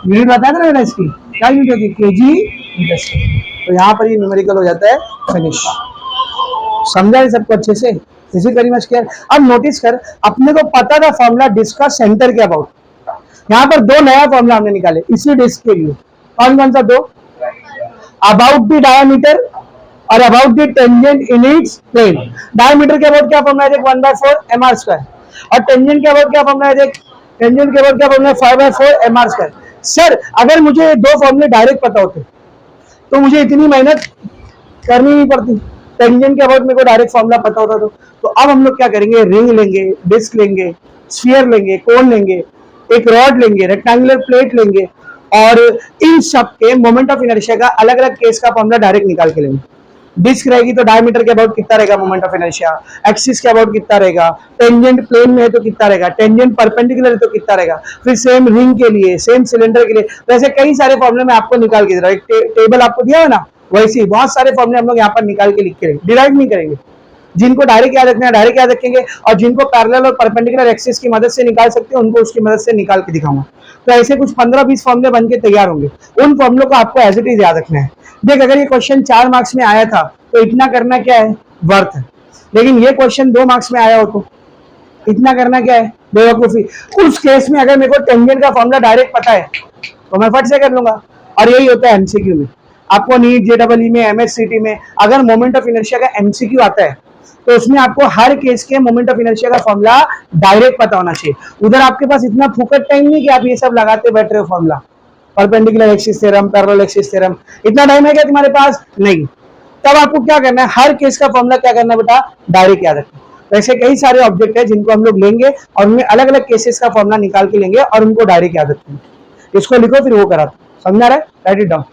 यूनिट बताया था ना इसकी, क्या यूनिट होती है, केजी मीटर स्क्वायर, तो यहाँ पर ये न्यूमेरिकल हो जाता है फिनिश, समझा है सबको अच्छे से, इसी वेरी मच क्लियर। अब नोटिस कर, अपने को पता था फॉर्मूला डिस्क का सेंटर के अबाउट, यहाँ पर दो नया फॉर्मूला हमने निकाले इसी डिस्क के लिए, कौन कौन सा, दो, अबाउट द डायमीटर और about the tangent in its plane, diameter के अबाउट क्या फॉर्मूला है, देख 1/4 mr², और टेंजेंट के अबाउट क्या फॉर्मूला है, देख टेंजेंट के अबाउट क्या फॉर्मूला है, 5/4 mr²। सर अगर मुझे दो फॉर्मूले डायरेक्ट पता होते तो मुझे इतनी मेहनत करनी नहीं पड़ती, टेंजेंट के अबाउट मेरे को डायरेक्ट फॉर्मूला पता होता तो अब हम लोग क्या करेंगे, रिंग लेंगे, डिस्क लेंगे, स्फीयर लेंगे, कोन लेंगे, एक रॉड लेंगे, रेक्टेंगुलर प्लेट लेंगे, और इन सब के मोमेंट ऑफ इनर्शिया का अलग अलग केस का फॉर्मूला डायरेक्ट निकाल के लेंगे। डिस्क रहेगी तो डायमीटर के अबाउट कितना रहेगा मोमेंट ऑफ इनर्शिया, एक्सिस के अबाउट कितना रहेगा, टेंजेंट प्लेन में है तो कितना रहेगा, टेंजेंट परपेंडिकुलर है तो कितना रहेगा, फिर सेम रिंग के लिए, सेम सिलेंडर के लिए, वैसे कई सारे फॉर्मूले मैं आपको निकाल के दे रहा हूँ, टेबल आपको दिया है ना, वैसे ही बहुत सारे फॉर्मूले हम लोग यहाँ पर निकाल के लिख के डिराइव नहीं करेंगे, जिनको डायरेक्ट याद रखना है डायरेक्ट याद रखेंगे, और जिनको पैरेलल और परपेंडिकुलर एक्सिस की मदद से निकाल सकते हैं उनको उसकी मदद से निकाल के दिखाऊंगा। तो ऐसे कुछ 15-20 फॉर्मूले बन के तैयार होंगे, उन फॉर्मूलों को आपको एज इट इज याद रखना है। देख, अगर ये क्वेश्चन 4 मार्क्स में आया था तो इतना करना क्या है, वर्थ है, लेकिन ये क्वेश्चन 2 मार्क्स में आया हो तो इतना करना क्या है, बेवकूफी। उस केस में अगर मेरे को टेंजेंट का फॉर्मूला डायरेक्ट पता है तो मैं फट से कर लूंगा, और यही होता है एमसीक्यू में। आपको नीट जेडबलई में, एमएससीटी में अगर मोमेंट ऑफ इनर्शिया का एमसीक्यू आता है तो उसमें आपको हर केस के मोमेंट ऑफ इनर्शिया का फॉर्मूला डायरेक्ट पता होना चाहिए। उधर आपके पास इतना फुकट टाइम नहीं कि आप ये सब लगाते बैठ रहे हो, formula, perpendicular axis theorem, parallel axis theorem, इतना टाइम है क्या तुम्हारे पास, नहीं। तब आपको क्या करना है, हर केस का फॉर्मूला क्या करना है बेटा, डायरेक्ट याद रखना। तो ऐसे कई सारे ऑब्जेक्ट है जिनको हम लोग लेंगे और उनमें अलग अलग केसेस का फॉर्मूला निकाल के लेंगे और उनको डायरेक्ट याद रखेंगे। इसको लिखो फिर वो करा, समझा रहा है, राइट इट डाउन।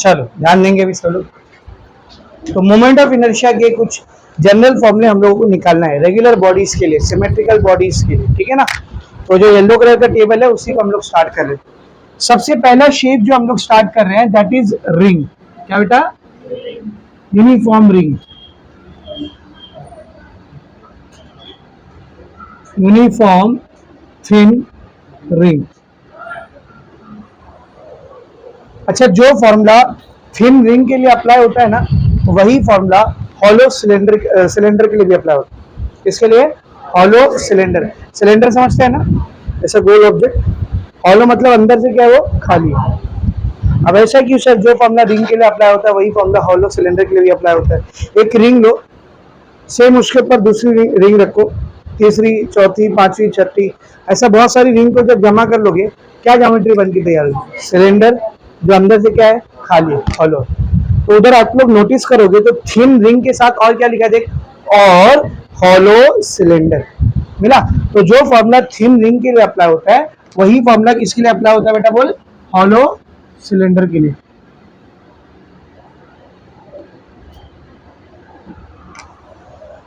चलो ध्यान देंगे अभी सब लोग। तो मोमेंट ऑफ इनर्शिया के कुछ जनरल फॉर्मूले हम लोगों को निकालना है रेगुलर बॉडीज के लिए, सिमेट्रिकल बॉडीज के लिए, ठीक है ना। तो जो येलो कलर का टेबल है उसी को हम लोग स्टार्ट कर रहे हैं। सबसे पहला शेप जो हम लोग स्टार्ट कर रहे हैं दैट इज रिंग। क्या बेटा? Uniform ring. Uniform thin ring. अच्छा, जो फॉर्मूला थिन रिंग के लिए अप्लाई होता है ना, वही फॉर्मूला हॉलो सिलेंडर के लिए भी अप्लाई होता है। किसके लिए? Hollow cylinder. सिलेंडर समझते हैं ना, ऐसा गोल ऑब्जेक्ट। हॉलो मतलब अंदर से क्या है वो? खाली। अब ऐसा क्यों सर, जो फॉर्मूला रिंग के लिए अप्लाई होता है वही फॉर्मूला हॉलो सिलेंडर के लिए भी अप्लाई होता है। एक रिंग लो, सेम उसके ऊपर दूसरी रिंग रखो, तीसरी, चौथी, पांचवी, छठी, ऐसा बहुत सारी रिंग को जब जमा कर लोगे, क्या ज्योमेट्री बन के तैयार होगी? सिलेंडर, जो अंदर से क्या है? खाली, हॉलो। तो उधर आप लोग नोटिस करोगे तो थिन रिंग के साथ और क्या लिखा? देख, और हॉलो सिलेंडर मिला। तो जो फॉर्मूला थिन रिंग के लिए अप्लाई होता है वही फॉर्मूला किसके लिए अप्लाई होता है बेटा? बोल। हॉलो सिलेंडर के लिए।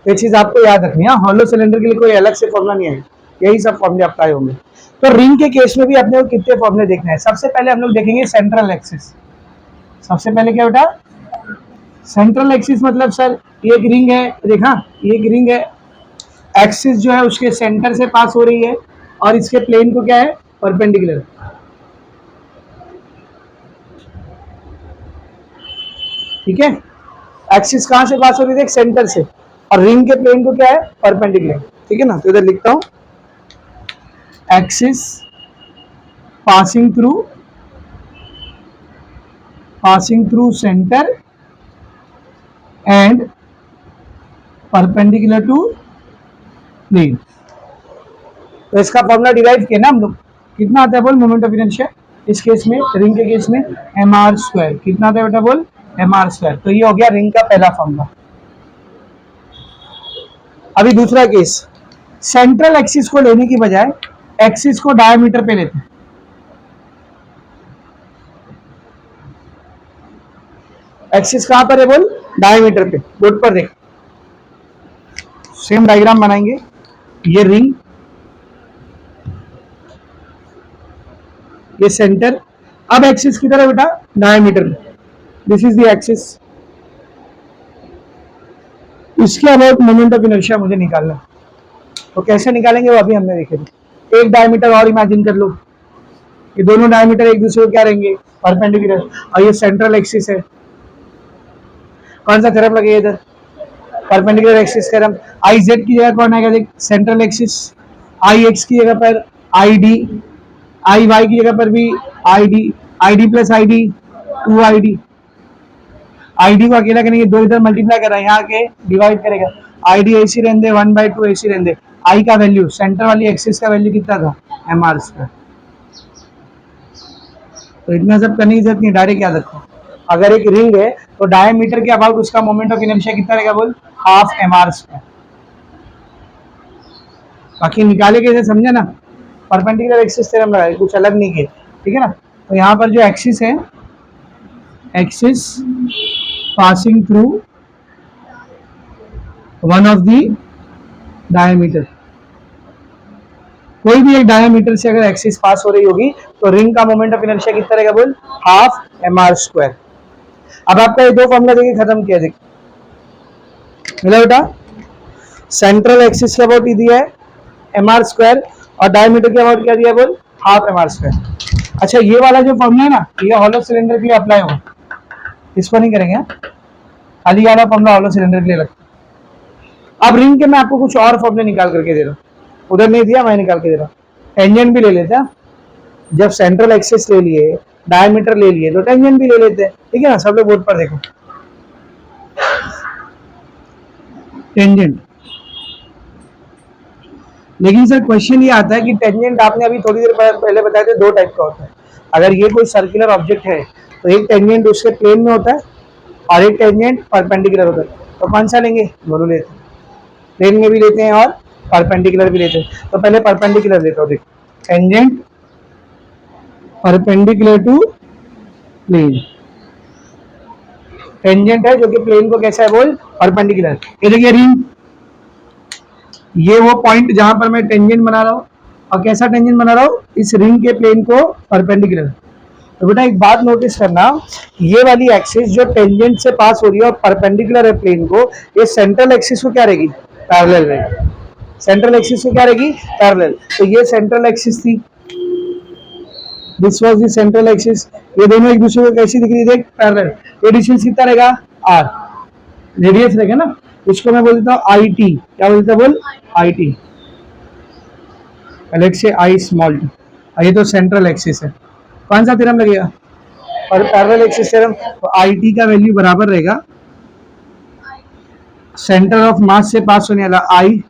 ये चीज आपको याद रखनी है, हॉलो सिलेंडर के लिए कोई अलग से फॉर्मूला नहीं है, यही सब फॉर्मूले अप्लाई होंगे। तो रिंग के केस में भी अपने को कितने फॉर्मूले देखना है। सबसे पहले हम लोग देखेंगे सेंट्रल एक्सिस। सबसे पहले क्या बेटा? सेंट्रल एक्सिस मतलब सर ये एक रिंग है, देखा, ये एक रिंग है, एक्सिस जो है उसके सेंटर से पास हो रही है और इसके प्लेन को क्या है? परपेंडिकुलर। ठीक है, एक्सिस कहां से पास हो रही है? सेंटर से, और रिंग के प्लेन को क्या है? परपेंडिकुलर। ठीक है ना, तो इधर लिखता हूं, axis passing through centre and perpendicular to plane. तो इसका फॉर्मूला डिराइव किया ना हम लोग, कितना आता है बोल? मोमेंट ऑफ इनर्शिया इस केस में, रिंग के केस में mr²। कितना आता है बेटा? बोल mr²। तो ये हो गया रिंग का पहला फॉर्मूला। अभी दूसरा केस, सेंट्रल एक्सिस को लेने की बजाय एक्सिस को डायमीटर पे लेते हैं। एक्सिस कहां पर है बोल? डायमीटर पे। बोर्ड पर देख, सेम डायग्राम बनाएंगे। ये रिंग, ये सेंटर, अब एक्सिस किधर है बेटा? डायमीटर में। This is the axis. इसके अबाउट मोमेंट ऑफ इनर्शिया मुझे निकालना है। तो कैसे निकालेंगे वो अभी हमने देखेंगे। एक डायमीटर और इमेजिन कर लो, ये दोनों डायमीटर एक दूसरे को क्या रहेंगे? परपेंडिकुलर। और ये सेंट्रल एक्सिस है। कौन सा थ्योरम लगेगा इधर? Perpendicular axis theorem. I Z की जगह कौन आएगा? देख, सेंट्रल एक्सिस। आई एक्स की जगह पर आई डी, आई वाई की जगह पर भी आई D plus I D, 2 I D को अकेला करेंगे, दो इधर मल्टीप्लाई कर रहा है, यहाँ के डिवाइड करेगा। आई डी ऐसी रहने दे, 1/2 ऐसी रहने दे। आई का वैल्यू, सेंटर वाली एक्सिस का वैल्यू कितना था? mr²। तो इतना सब करने की जरूरत नहीं, डायरेक्ट याद रखो। अगर एक रिंग है तो डायमीटर के अबाउट उसका मोमेंट ऑफ इनर्शिया कितना रहेगा? बोल, हाफ mr²। बाकी निकाले कैसे समझे ना? परपेंडिकुलर एक्सिस थ्योरम लगाए, कुछ अलग नहीं किए। ठीक है ना। तो यहाँ पर जो एक्सिस है, axis passing through one of the diameter, कोई भी एक डायमीटर से अगर एक्सिस पास हो रही होगी तो रिंग का मोमेंट ऑफ इनर्शिया कितना रहेगा? बोल, हाफ mr²। अब आपका ये दो फॉर्मूला देखिए खत्म किया। देख मिला बेटा? सेंट्रल एक्सिस के अबाउट दिया है mr² और डायमीटर के अबाउट क्या दिया? बोल, हाफ mr²। अच्छा, ये वाला जो फॉर्मूला है ना, ये हॉलो सिलेंडर के लिए अप्लाई होगा, इसको नहीं करेंगे। खाली वाला फॉर्मूला हॉलो सिलेंडर के लिए लगता है। अब रिंग के मैं आपको कुछ और फॉर्मूले निकाल करके दे रहा हूँ, उधर नहीं दिया, मैं निकाल के दे रहा हूँ। टेंजेंट भी ले लेते हैं, जब सेंट्रल एक्सिस ले लिए, डायमीटर ले लिए, तो टेंजेंट भी ले लेते हैं। ठीक है ना, सब लोग बोर्ड पर देखो। टेंजेंट, लेकिन सर क्वेश्चन ये आता है कि टेंजेंट आपने अभी थोड़ी देर पहले बताया था दो टाइप का होता है। अगर ये कोई सर्कुलर ऑब्जेक्ट है तो एक टेंजेंट उसके प्लेन में होता है और एक टेंजेंट परपेंडिकुलर होता है। तो कौन सा लेंगे? दोनों लेते हैं, प्लेन में भी लेते हैं और परपेंडिकुलर भी लेते हैं। तो पहले परपेंडिकुलर लेता हूँ। देख, tangent perpendicular to plane. Tangent है जो कि प्लेन को कैसा है बोल, परपेंडिकुलर। ये देखिए रिंग, ये वो पॉइंट जहां पर मैं टेंजेंट बना रहा हूँ, और कैसा टेंजेंट बना रहा हूँ, इस रिंग के प्लेन को परपेंडिकुलर। तो बेटा एक बात नोटिस करना, ये वाली एक्सिस जो टेंजेंट से पास हो रही है और परपेंडिकुलर है प्लेन को, ये सेंट्रल एक्सिस को क्या रहेगी, पैरेलल रहेगी। सेंट्रल एक्सिस को क्या रहेगी, पैरेलल। तो ये सेंट्रल एक्सिस थी, this was the central axis. ये दोनों एक दूसरे को कैसी दिख रही है, देख, पैरेलल। ये डिस्टेंस कितना रहेगा, आर, रेडियस रहेगा ना। इसको मैं बोल देता हूँ आई टी, क्या बोलता है बोल, I T, let's say I small T. ये तो सेंट्रल एक्सिस है, कौन सा थ्योरम लगेगा, और पैरेलल एक्सिस थ्योरम। तो आई टी का वैल्यू बराबर रहेगा सेंटर ऑफ मास से पास होने वाला I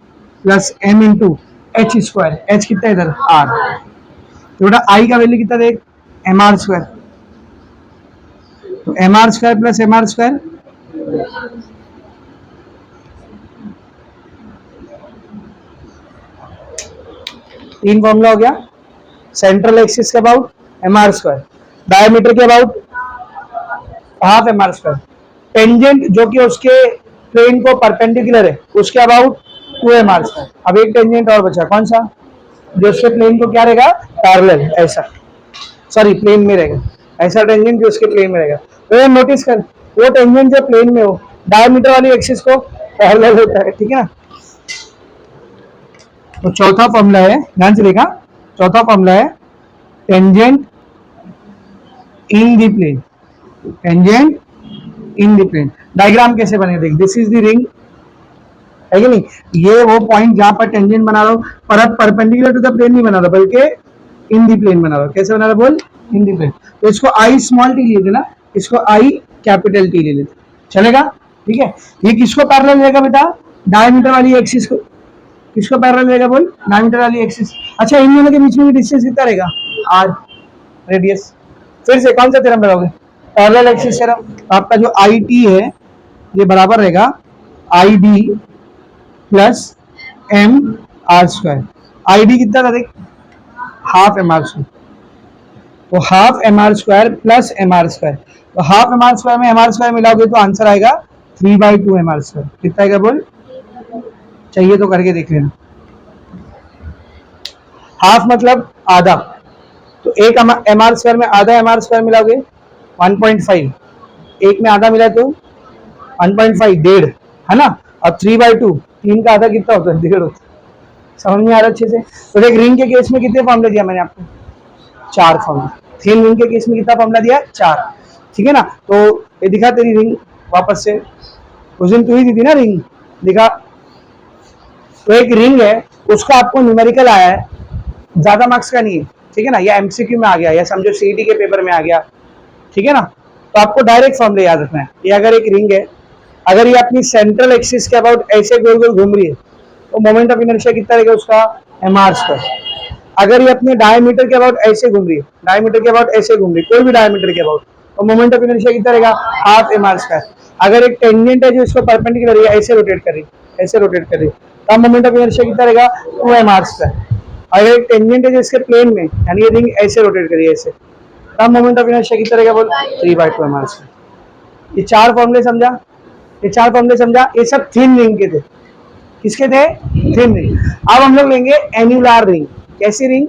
plus M into H square. H कितना है इधर, आर। तो बेटा आई का वैल्यू कितना देख, एम आर स्क्वायर। तो M R square plus M R square, तीन फॉर्मूला हो गया। सेंट्रल एक्सिस के about M R square, diameter के about half M R square, tangent जो कि उसके प्लेन को परपेंडिकुलर है उसके अबाउट 2 एम आर स्क्वायर। अब एक टेंजेंट और बचा, कौन सा, जो उसके प्लेन को क्या रहेगा, पैरेलल, ऐसा, सॉरी प्लेन में रहेगा, ऐसा टेंजेंट जो उसके प्लेन में रहेगा। तो ये नोटिस कर, वो टेंजेंट जो प्लेन में हो डायमीटर वाली एक्सिस को पैरेलल होता है, ठीक है ना। तो चौथा फॉर्मूला है, ध्यान से देखा, चौथा फॉर्मूला है tangent in the plane, tangent in the plane. Diagram कैसे बने देख, दिस इज द रिंग, है कि नहीं, ये वो पॉइंट जहां पर टेंजेंट बना रहा हूं, पर अब परपेंडिकुलर टू द प्लेन नहीं बना रहा बल्कि इन दी प्लेन बना रहा हूं। कैसे बना रहा बोल, इन दी प्लेन। तो इसको आई स्मॉल टी ले लेना, इसको आई कैपिटल टी ले लेते, चलेगा, ठीक है। ये किसको पैरेलल रहेगा बेटा, डायमीटर वाली एक्सिस को, किसको पैरेलल रहेगा बोल, डायमीटर वाली एक्सिस। अच्छा, इन दोनों के बीच में डिस्टेंस कितना रहेगा, आर, रेडियस। फिर से कौन सा थ्योरम लगाओगे, पैरेलल एक्सिस थ्योरम। आपका जो आई टी है ये बराबर रहेगा I D plus M R square. I D कितना था देख, हाफ एम आर स्क्वायर। तो half M R square plus M R square. तो हाफ एम आर स्क्वायर में एम आर स्क्वायर मिलाओगे तो आंसर आएगा 3/2 एम आर स्क्वायर। कितना आएगा बोल, चाहिए तो करके देख लेना। हाफ मतलब आधा, तो एक एम आर स्क्वायर में आधा एम आर स्क्वायर मिलाओगे 1.5, एक में आधा मिला तो 1.5, डेढ़, है ना। और 3/2, तीन का आधा कितना होता है, डेढ़ होता है। समझ में आ रहा अच्छे से। तो एक रिंग के केस में कितने फॉर्मूले दिया मैंने आपको, 4 फॉर्मूला। थिन रिंग के केस में कितना फॉर्मूला दिया, 4, ठीक है ना। तो ये दिखा तेरी रिंग वापस से, उस दिन तू ही दी थी ना रिंग, दिखा। तो एक रिंग है, उसका आपको न्यूमेरिकल आया है, ज्यादा मार्क्स का नहीं है, ठीक है ना, या एमसीक्यू में आ गया, या समझो सीईटी के पेपर में आ गया, ठीक है ना। तो आपको डायरेक्ट फॉर्मूले याद रखना है। ये अगर एक रिंग है, अगर ये अपनी सेंट्रल एक्सिस के अबाउट ऐसे गोल गोल घूम रही है तो मोमेंट ऑफ इनर्शिया कितना रहेगा उसका, एम आर स्क्वायर। अगर ये अपने डायमीटर के अबाउट ऐसे घूम रही है, डायमीटर के अबाउट ऐसे घूम रही है, कोई भी डायमीटर के अबाउट, तो मोमेंट ऑफ इनर्शिया कितना रहेगा, हाफ एम आर स्क्वायर। अगर एक टेंजेंट है जो इसको परपेंडिकुलर है, ऐसे रोटेट कर रही है, ऐसे रोटेट कर रही है, तब मोमेंट ऑफ इनर्शिया कितना रहेगा, 2 एम आर स्क्वायर। अगर एक टेंजेंट है जो इसके प्लेन में, यानी ये रिंग ऐसे रोटेट कर रही है ऐसे, तब मोमेंट ऑफ इनर्शिया कितना रहेगा बोल, 3/2 एम आर स्क्वायर। ये 4 फॉर्मूले समझा, ये 4 फॉर्मूले समझा, ये सब थिन रिंग के थे। किसके थे, थिन रिंग। अब हम लोग लेंगे एन्युलर रिंग। कैसी रिंग,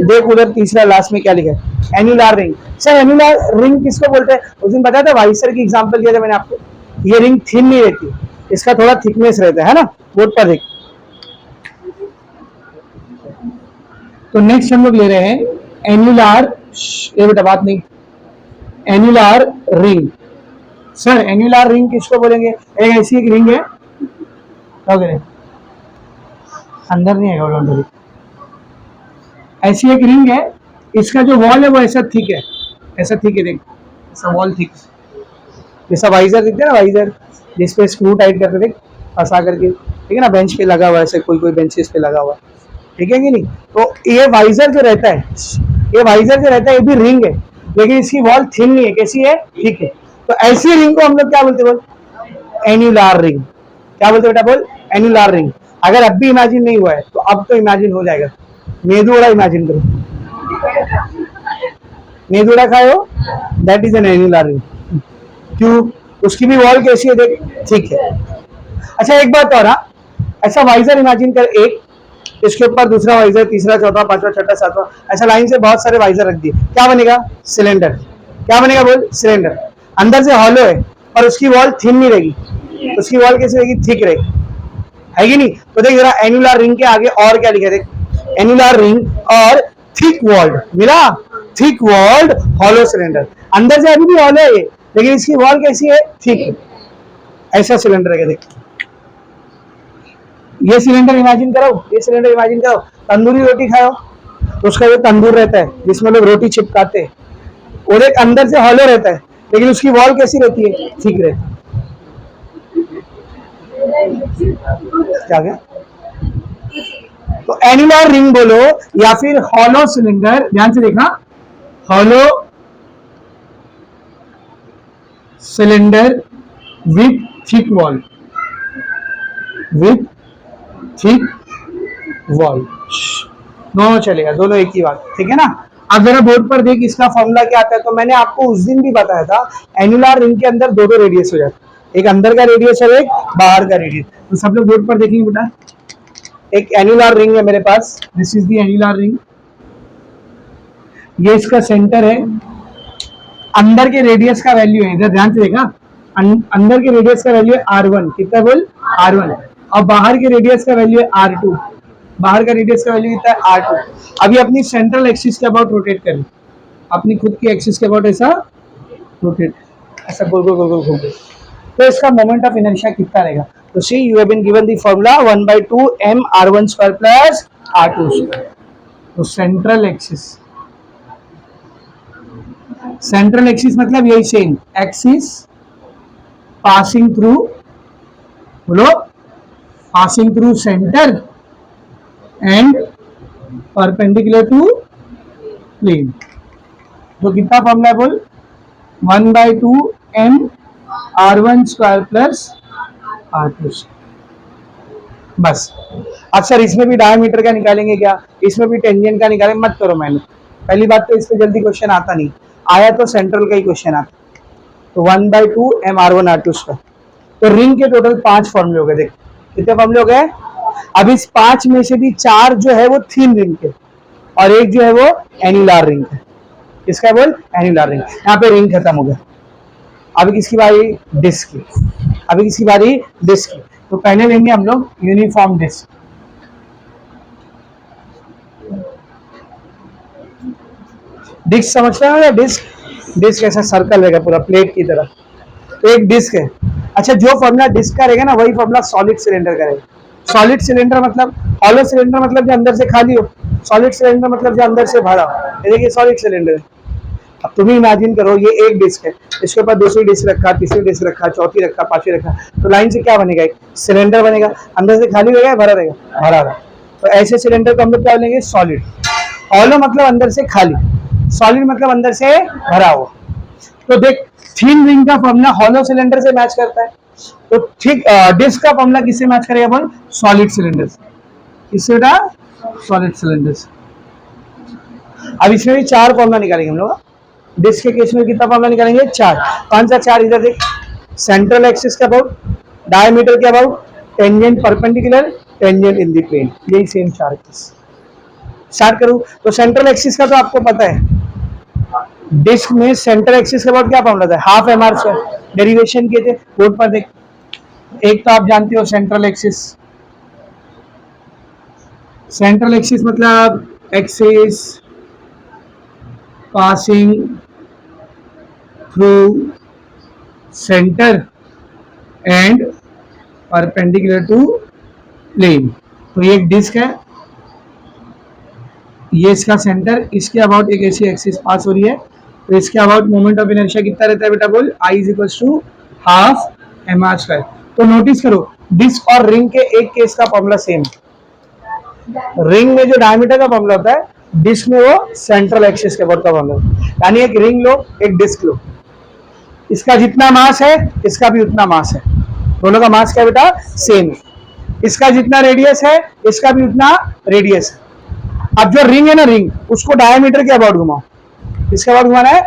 देख उधर तीसरा लास्ट में क्या लिखा है, annular ring. Sir annular ring किसको बोलते हैं, उस दिन बताया था, वाइसर की एग्जांपल दिया था मैंने आपको। ये रिंग थिन नहीं रहती, इसका थोड़ा थिकनेस रहता है ना, बोर्ड पर देख। तो नेक्स्ट हम लोग ले रहे हैं एन्युलर, ये बेटा बात नहीं, annular ring. Sir annular ring किसको बोलेंगे, एक ऐसी एक रिंग है, अंदर नहीं आएगा, डोंट वरी। ऐसी एक रिंग है, इसका जो वॉल है वो ऐसा थिक है, ऐसा थिक है, देख ऐसा वॉल थिक, जैसा वाइजर दिखता है ना, वाइजर जिसपे स्क्रू टाइट करते देख, फंसा करके, ठीक है ना, बेंच पे लगा हुआ है, ऐसे कोई कोई बेंचेस पे लगा हुआ है, ठीक है कि नहीं। तो ये वाइजर जो रहता है, ये वाइजर जो रहता है, ये भी रिंग है, लेकिन इसकी वॉल थिन नहीं है, कैसी है, ठीक है। तो ऐसी रिंग को हम लोग क्या बोलते बोल, एन्युलर रिंग। क्या बोलते बेटा बोल, एन्युलर रिंग। अगर अब भी इमेजिन नहीं हुआ है तो अब तो इमेजिन हो जाएगा। मेदू वड़ा इमेजिन करो, मेदू वड़ा खाए हो, that is an annular ring. क्यों, उसकी भी वॉल कैसी है देख, ठीक है। अच्छा एक बात और, हाँ, ऐसा वाइजर इमेजिन कर, एक इसके ऊपर दूसरा वाइजर, तीसरा, चौथा, पांचवा, छठा, सातवां, ऐसा लाइन से बहुत सारे वाइजर रख दिए, क्या बनेगा? सिलेंडर। क्या बनेगा बोल? सिलेंडर। अंदर से हॉलो है और उसकी वॉल थिन नहीं रहेगी, उसकी वॉल कैसी रहेगी? थिक रहेगी, है कि नहीं? तो देख जरा, एनुलर रिंग के आगे और क्या लिखा है देख, एनुलर रिंग और थिक वॉल्ड, मिला? Thick walled hollow cylinder. अंदर से अभी भी हॉलो है ये, लेकिन इसकी वॉल कैसी है? थिक। ऐसा सिलेंडर है, देख ये सिलेंडर इमेजिन करो, ये सिलेंडर इमेजिन करो, तंदूरी रोटी खाओ तो उसका जो तंदूर रहता है जिसमें लोग रोटी चिपकाते हैं, वो एक अंदर से हॉलो रहता है, लेकिन उसकी वॉल कैसी रहती है? ठीक रहती है। क्या गया? तो एनुलर रिंग बोलो या फिर हॉलो सिलेंडर, ध्यान से देखना, hollow cylinder with thick wall, with thick wall, दोनों चलेगा, दोनों एक ही बात, ठीक है ना? अब जरा बोर्ड पर देख इसका फॉर्मूला क्या आता है। तो मैंने आपको उस दिन भी बताया था, एनुलर रिंग के अंदर दो दो रेडियस हो जाते, एक अंदर का रेडियस और एक बाहर का रेडियस। तो सब लोग बोर्ड पर देखेंगे बेटा, एक एनुलर रिंग है मेरे पास, this is the annular ring, ये इसका सेंटर है, अंदर के रेडियस का वैल्यू है, इधर ध्यान से देखा, अंदर के रेडियस का वैल्यू है R1, कितना बोल? R1, और बाहर के रेडियस का वैल्यू है R2, बाहर का रेडियस का वैल्यू कितना है? R2। अभी अपनी सेंट्रल एक्सिस के अबाउट रोटेट करें, अपनी खुद की एक्सिस के अबाउट ऐसा रोटेट, ऐसा गोल गोल गोल गोल घूम, तो इसका मोमेंट ऑफ इनर्शिया कितना रहेगा? तो see you have been given the formula 1/2 m R1 square plus R2 square. तो सेंट्रल एक्सिस, सेंट्रल एक्सिस मतलब यही सेम एक्सिस पासिंग थ्रू, बोलो, passing through centre and perpendicular to plane. तो कितना formula है बोल? 1/2 m R1 square plus R2 square, बस। अब सर इसमें भी डायमीटर का निकालेंगे क्या? इसमें भी टेंजेंट का निकालेंगे? मत करो मैंने, पहली बात तो इस पे जल्दी क्वेश्चन आता नहीं, आया तो सेंट्रल का ही क्वेश्चन आता। तो 1/2 m R1 R2 स्क्वायर। तो रिंग के टोटल 5 फॉर्मूले हो गए, देख कितने फॉर्मूले हो गए? अब इस 5 में से भी 4 जो है वो थिन रिंग के, और एक जो है वो एनुलर रिंग है। किसका है बोल? Annular ring. यहाँ पे रिंग खत्म हो गया, अभी किसकी बारी? डिस्क की। अभी किसकी बारी? डिस्क की। तो पहले लेंगे हम लोग यूनिफॉर्म डिस्क। डिस्क समझते हैं? डिस्क, डिस्क ऐसा सर्कल रहेगा पूरा प्लेट की तरह, तो एक डिस्क है। अच्छा, जो फॉर्मूला डिस्क का रहेगा ना, वही फॉर्मूला सॉलिड सिलेंडर का रहेगा। सॉलिड सिलेंडर मतलब, हॉलो सिलेंडर मतलब जो अंदर से खाली हो, सॉलिड सिलेंडर मतलब जो अंदर से भरा हो। देखिए सॉलिड सिलेंडर है। अब तुम ही इमेजिन करो, ये एक डिस्क है, इसके ऊपर दूसरी डिस्क रखा, तीसरी डिस्क रखा, चौथी रखा, पांचवी रखा, तो लाइन से क्या बनेगा? एक सिलेंडर बनेगा, अंदर से खाली रहेगा, भरा रहेगा, भरा रहेगा। तो ऐसे सिलेंडर को हम लोग क्या बोलेंगे? सॉलिड। हॉलो मतलब अंदर से खाली, सॉलिड मतलब अंदर से भरा हुआ। तो देख, थिन रिंग का फॉर्मूला हॉलो सिलेंडर से मैच करता है, तो ठीक डिस्क का फॉर्मूला किससे मैच करेगा बोल? सॉलिड सिलेंडर से। किससे बेटा? सॉलिड सिलेंडर से। अब इसमें भी 4 फॉर्मूला निकालेंगे हम लोग। डिस्क के केस में कितना फॉर्मूला निकालेंगे? 4। कौन सा 4? इधर देख, सेंट्रल एक्सिस के अबाउट, डायमीटर के about, tangent perpendicular, tangent in the plane, यही सेम 4 केस। स्टार्ट करूं तो सेंट्रल एक्सिस का तो आपको पता है, डिस्क में सेंट्रल एक्सिस के अबाउट क्या फॉर्मूला था? Half mr square. डेरिवेशन किए थे, बोर्ड पर देख। एक तो आप जानते हो सेंट्रल एक्सिस, सेंट्रल एक्सिस मतलब axis passing through centre and perpendicular to plane. तो ये एक डिस्क है, ये इसका सेंटर, इसके अबाउट एक ऐसी एक्सिस पास हो रही है, तो इसके अबाउट मोमेंट ऑफ इनर्शिया कितना रहता है बेटा बोल? I = half mr square. तो नोटिस करो, डिस्क और रिंग के एक केस का फॉर्मूला सेम है। रिंग में जो डायमीटर का फॉर्मूला होता है, डिस्क में वो सेंट्रल एक्सिस के अबाउट का फॉर्मूला। यानी एक रिंग लो, एक डिस्क लो, इसका जितना मास है इसका भी उतना मास है, दोनों का मास क्या बेटा? सेम है। इसका जितना रेडियस है इसका भी उतना रेडियस है। अब जो रिंग है ना, रिंग, उसको डायमीटर के अबाउट घुमाओ। इसके अबाउट घुमाना है,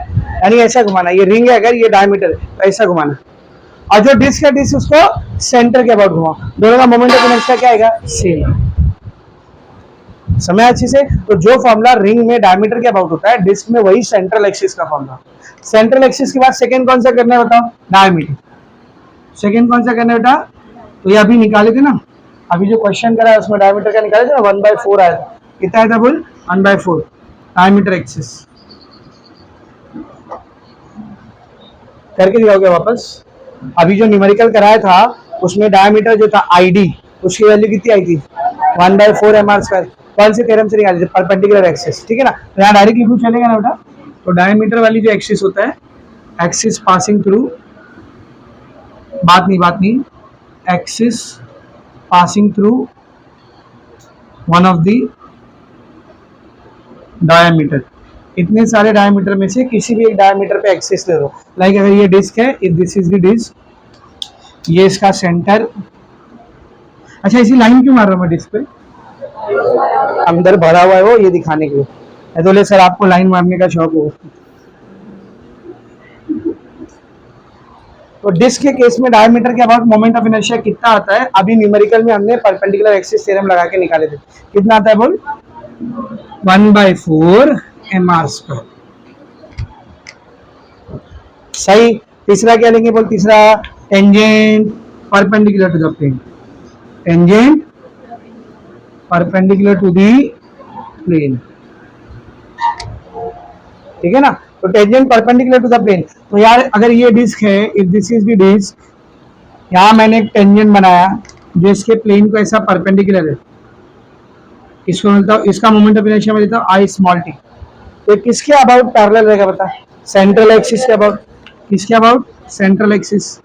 यानी ऐसा घुमाना है। ये रिंग है, अगर ये डायमीटर है तो ऐसा घुमाना, और जो डिस्क है डिस्क उसको सेंटर के अबाउट घुमा, दोनों का मोमेंट ऑफ इनर्शिया क्या आएगा, सेम। समय अच्छे से। तो जो फॉर्मूला रिंग में डायमीटर के अबाउट होता है, डिस्क में वही सेंट्रल एक्सिस का फॉर्मूला। सेंट्रल एक्सिस के बाद सेकंड कौन सा करना है बताओ, डायमीटर। सेकंड कौन सा करना है बेटा, तो ये अभी निकाले थे ना, अभी जो क्वेश्चन करा है उसमें डायमीटर का निकाले थे ना, 1/4 आया था। कितना आया था बोल, 1/4 डायमीटर एक्सिस। करके दिखाओगे वापस। अभी जो न्यूमेरिकल कराया था उसमें डायमीटर जो था आईडी, उसकी वैल्यू कितनी आई थी, 1/4 mr²। कौन से थ्योरम से निकाली थी, परपेंडिकुलर एक्सिस, ठीक है ना। तो यहाँ डायरेक्ट लिखूं चलेगा ना बेटा। तो डायमीटर वाली जो एक्सिस होता है, एक्सिस पासिंग थ्रू, बात नहीं, axis passing through one of the diameter. इतने सारे डायमीटर में से किसी भी एक डायमीटर पे एक्सिस ले दो। लाइक अगर ये डिस्क है, if this is the disc, ये इसका सेंटर। अच्छा इसी लाइन क्यों मार रहा हूँ मैं डिस्क पे, अंदर भरा हुआ है वो, ये दिखाने के लिए। तो ले सर आपको लाइन मारने का शौक हो। तो डिस्क के केस में डायमीटर के अबाउट मोमेंट ऑफ इनर्शिया कितना आता है, अभी न्यूमेरिकल में हमने परपेंडिकुलर एक्सिस थ्योरम लगा के निकाले थे। कितना आता है बोल, 1/4 mr²। सही। तीसरा क्या लेंगे बोल, तीसरा tangent perpendicular to the plane. Tangent perpendicular to the plane, ठीक है ना। तो tangent perpendicular to the plane. तो यार अगर ये डिस्क है, if this is the disc, यहाँ मैंने एक टेंजेंट बनाया जो इसके प्लेन को ऐसा परपेंडिकुलर है, इसको मिलता है, इसका मोमेंट ऑफ इनर्शिया में देता हूँ आई स्मॉल टी। तो किसके अबाउट पैरेलल रहेगा बता, सेंट्रल एक्सिस के अबाउट। किसके अबाउट, सेंट्रल एक्सिस,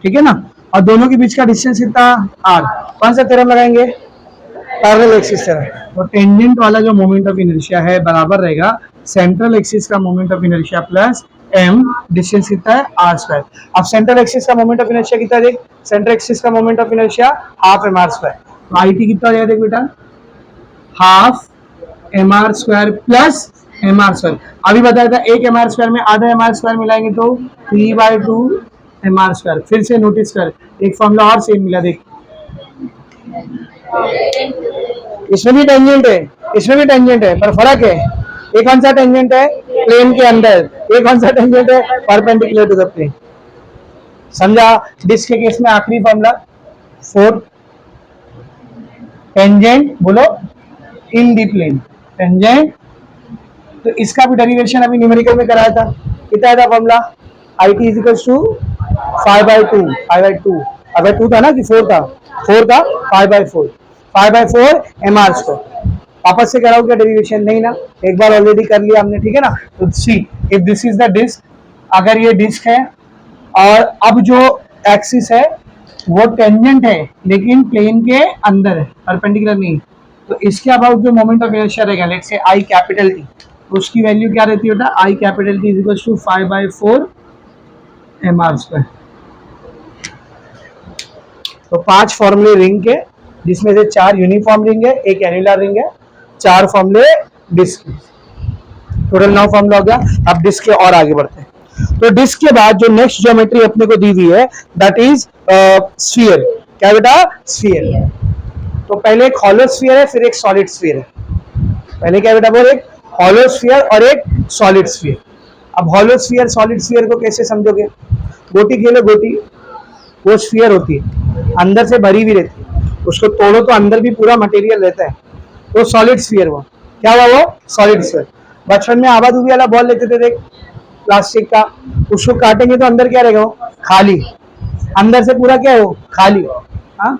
ठीक है ना। और दोनों के बीच का डिस्टेंस कितना, आर। कौन सा थ्योरम लगाएंगे, पैरेलल एक्सिस थ्योरम। तो टेंजेंट वाला जो मोमेंट ऑफ इनर्शिया है बराबर रहेगा सेंट्रल एक्सिस का moment of inertia plus m, distance कितना है r²। अब सेंट्रल एक्सिस का मोमेंट ऑफ इनर्शिया कितना देख, सेंट्रल एक्सिस का मोमेंट ऑफ इनर्शिया ½ mr²। तो IT कितना हो जाएगा देख बेटा, ½ mr² प्लस mr²। अभी बताया था 1 mr² में आधा mr² मिलाएंगे तो 3/2 mr²। फिर से नोटिस कर, एक फॉर्मूला और सेम मिला देख, इसमें भी टेंजेंट है, इसमें भी टेंजेंट है, पर फर्क है। एक कौन सा टेंजेंट है, प्लेन के अंदर, एक कौन सा टेंजेंट है, परपेंडिकुलर टू द प्लेन। समझा। डिस्क के केस में आखिरी फॉर्मूला 4, टेंजेंट बोलो इन दी प्लेन, टेंजेंट। तो इसका भी डेरिवेशन अभी न्यूमेरिकल में कराया था। कितना था formula, IT is equal to 5/2 अगर 2 था ना कि 4 था, 4 था, 5/4 mr²। वापस से कराओ क्या डेरिवेशन, नहीं ना, एक बार ऑलरेडी कर लिया हमने, ठीक है ना। तो see if this is the disc, अगर ये डिस्क है और अब जो एक्सिस है वो टेंजेंट है लेकिन प्लेन के अंदर है, परपेंडिकुलर नहीं, तो इसके अबाउट जो मोमेंट ऑफ इनर्शिया रहेगा, let's say I capital T, उसकी वैल्यू क्या रहती है बेटा, I capital T is equal to 5/4 mr²। तो 5 फॉर्मूले रिंग के, जिसमें से 4 यूनिफॉर्म रिंग है, एक एनुलर रिंग है, 4 फॉर्मूले डिस्क, टोटल 9 फॉर्मूला हो गया। अब डिस्क के और आगे बढ़ते हैं। तो डिस्क के बाद जो नेक्स्ट ज्योमेट्री अपने को दी हुई है दैट इज स्फीयर। क्या बेटा, स्फीयर। तो पहले एक हॉलो स्फीयर है, फिर एक सॉलिड स्फीयर है। पहले क्या बेटा बोल, एक हॉलो स्फीयर और एक सॉलिड स्फीयर। अब हॉलो स्फीयर सॉलिड स्फीयर को कैसे समझोगे, गोटी खेलो, गोटी वो स्फीयर होती है, अंदर से भरी हुई रहती है, उसको तोड़ो तो अंदर भी पूरा मटेरियल रहता है, तो सॉलिड स्फीयर हुआ। क्या हुआ वो, सॉलिड स्फीयर। बचपन में आबा दूबी वाला बॉल लेते थे देख, प्लास्टिक का, उसको काटेंगे तो अंदर क्या रहेगा, वो खाली, अंदर से पूरा क्या है वो, खाली। हाँ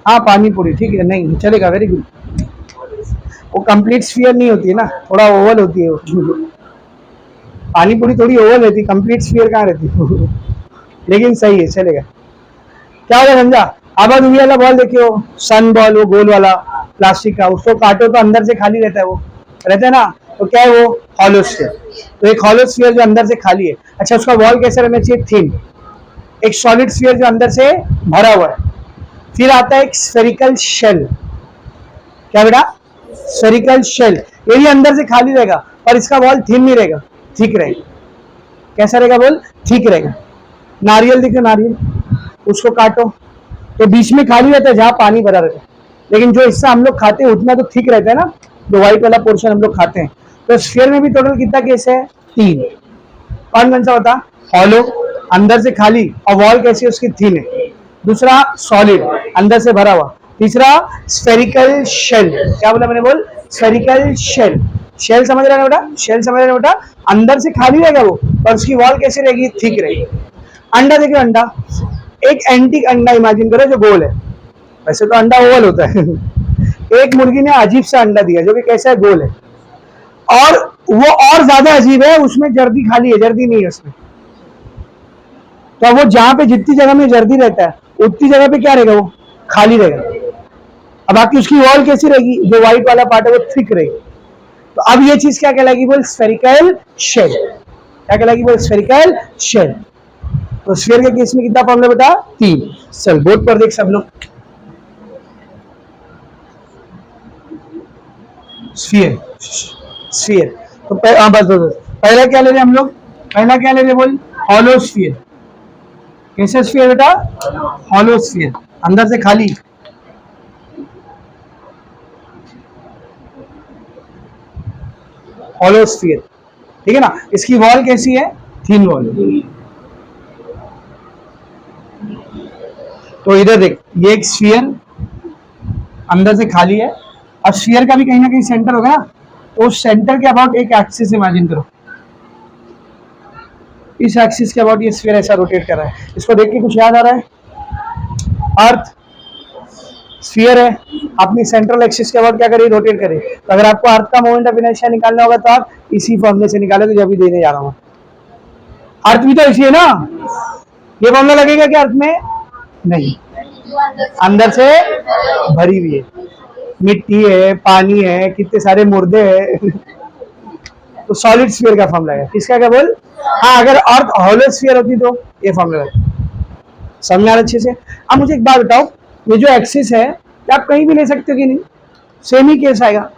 हाँ पानी पूरी, ठीक है, नहीं चलेगा, वेरी गुड। वो कंप्लीट स्फीयर नहीं होती है ना, थोड़ा ओवल होती है वो। पानी पूरी थोड़ी ओवल रहती, कंप्लीट स्फीयर कहाँ रहती लेकिन सही है, चलेगा। क्या होगा समझा, आबा दूबी वाला बॉल देखियो, सन बॉल, वो गोल वाला प्लास्टिक का, उसको काटो तो अंदर से खाली रहता है, वो रहता है ना, तो क्या है वो, हॉलो स्फीयर। तो एक हॉलो स्फीयर जो अंदर से खाली है, अच्छा उसका वॉल कैसे रहना चाहिए, थिन। एक सॉलिड स्फीयर जो अंदर से भरा हुआ है। फिर आता है एक स्फेरिकल शेल। क्या बेटा, स्फेरिकल शेल, ये भी अंदर से खाली रहेगा पर इसका वॉल थिन नहीं रहेगा, ठीक रहेगा। कैसा रहेगा बोल, ठीक रहेगा। नारियल दिखे, नारियल, उसको काटो तो बीच में खाली रहता है जहां पानी भरा रहता है, लेकिन जो हिस्सा हम लोग खाते हैं उतना तो ठीक रहता है ना, जो व्हाइट वाला पोर्शन हम लोग खाते हैं। तो स्फीयर में भी टोटल कितना केस है, 3। कौन सा होता, हॉलो, अंदर से खाली, और वॉल कैसी है उसकी, थिन है। दूसरा सॉलिड, अंदर से भरा हुआ। तीसरा स्फेरिकल शेल, क्या बोला मैंने बोल, स्फेरिकल शेल। शेल समझ रहे ना बेटा, शेल समझ रहे ना बेटा, अंदर से खाली रहेगा वो, और उसकी वॉल कैसी रहेगी, थिक रहेगी। अंडा देखिए, अंडा एक एंटीक अंडा इमेजिन करो जो गोल है, वैसे तो अंडा ओवल होता है एक मुर्गी ने अजीब सा अंडा दिया जो कि कैसा है, गोल है, और वो और ज्यादा अजीब है, उसमें जर्दी खाली है, जर्दी नहीं है उसमें। तो वो जहां पे जितनी जगह में जर्दी रहता है उतनी जगह पे क्या रहेगा, वो खाली रहेगा। अब बाकी उसकी वॉल कैसी रहेगी, जो व्हाइट वाला पार्ट है वो थिक रहेगी। तो अब ये चीज क्या कहलाएगी बोल, स्फेरिकल शेल। क्या कहलाएगी बोल, स्फेरिकल शेल। तो स्फीयर के केस में कितना फॉर्मूला बेटा, 3। चल बोर्ड पर देख सब लोग, स्फीयर, स्फीयर। तो बस बस पहला क्या ले रहे हम लोग, पहला क्या ले रहे बोल, हॉलो स्फीयर। कैसे स्फीयर बेटा, हॉलो स्फीयर, अंदर से खाली। हॉलो स्फीयर, ठीक है ना। इसकी वॉल कैसी है, थिन वॉल। तो इधर देख, ये एक स्फीयर अंदर से खाली है, अब स्फीयर का भी कहीं ना कहीं सेंटर होगा ना, तो उस सेंटर के अबाउट एक एक्सिस इमेजिन करो, इस एक्सिस के अबाउट ये स्फीयर ऐसा रोटेट कर रहा है। इसको देख के कुछ याद आ रहा है, अर्थ स्फीयर है, अपनी सेंट्रल एक्सिस के अबाउट क्या करे, रोटेट करे। तो अगर आपको अर्थ का मोमेंट ऑफ इनर्शिया निकालना होगा तो आप इसी फॉर्मूले से निकालोगे जो अभी देने जा रहा हूँ। अर्थ भी तो इसी है ना, ये फॉर्मूला लगेगा क्या अर्थ में, नहीं, अंदर से भरी हुई है, मिट्टी है, पानी है, कितने सारे मुर्दे हैं तो सॉलिड स्फीयर का फॉर्मूला है, किसका क्या बोल, हाँ अगर अर्थ हॉलो स्फीयर होती तो ये फॉर्मूला है। समझ आ रहा अच्छे से। अब मुझे एक बात बताओ, ये जो एक्सिस है आप कहीं भी ले सकते हो कि नहीं, सेम ही केस आएगा।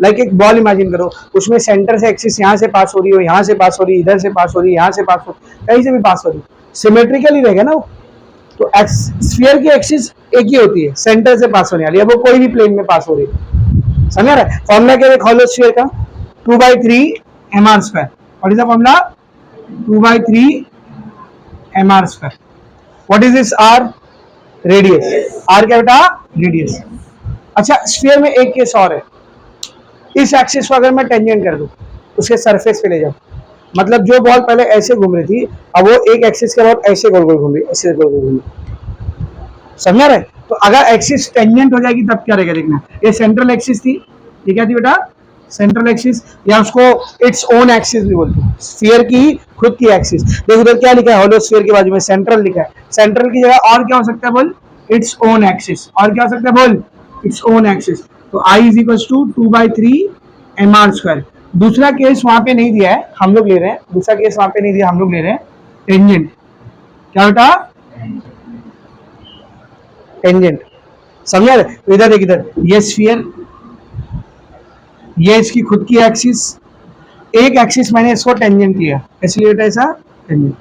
लाइक एक बॉल इमेजिन करो, उसमें सेंटर से एक्सिस यहाँ से पास हो रही हो, यहाँ से पास हो रही, इधर से पास हो रही, यहाँ से पास हो, कहीं से भी पास हो रही, सिमेट्रिकली रहेगा ना वो। तो स्फीयर की एक्सिस एक ही होती है, सेंटर से पास होने वाली, अब वो कोई भी प्लेन में पास हो रही है। समझ रहा है फॉर्मूला क्या है हॉलो स्फीयर का, 2/3 mr²। What is the formula, 2/3 mr²। What is this, R, radius. R क्या बेटा, रेडियस। अच्छा स्फीयर में एक केस और है, इस एक्सिस को अगर मैं टेंजेंट कर दूं, उसके सरफेस पे ले जाऊं, मतलब जो बॉल पहले ऐसे घूम रही थी अब वो एक एक्सिस के बाद ऐसे गोल गोल घूम रही, ऐसे गोल गोल घूम रही। समझा रहे। तो अगर एक्सिस टेंजेंट हो जाएगी तब क्या रहेगा देखना, ये सेंट्रल एक्सिस थी, ये क्या थी बेटा, सेंट्रल एक्सिस, या उसको इट्स ओन एक्सिस भी बोलते हैं, स्फीयर की खुद की एक्सिस। देखो उधर क्या लिखा है, हॉलो स्फीयर के बाजू में सेंट्रल लिखा है, सेंट्रल की जगह और क्या हो सकता है बोल, इट्स ओन एक्सिस। और क्या हो सकता है बोल, इट्स ओन एक्सिस। तो I is equal to 2/3 mr²। दूसरा केस वहां पे नहीं दिया है, हम लोग ले रहे हैं, दूसरा केस वहां पे नहीं दिया, हम लोग ले रहे हैं टेंजेंट। क्या बेटा, टेंजेंट। समझा रहे। तो इधर देख, इधर ये स्फीयर, ये इसकी खुद की एक्सिस, एक एक्सिस मैंने इसको टेंजेंट किया, इसलिए बेटा ऐसा टेंजेंट।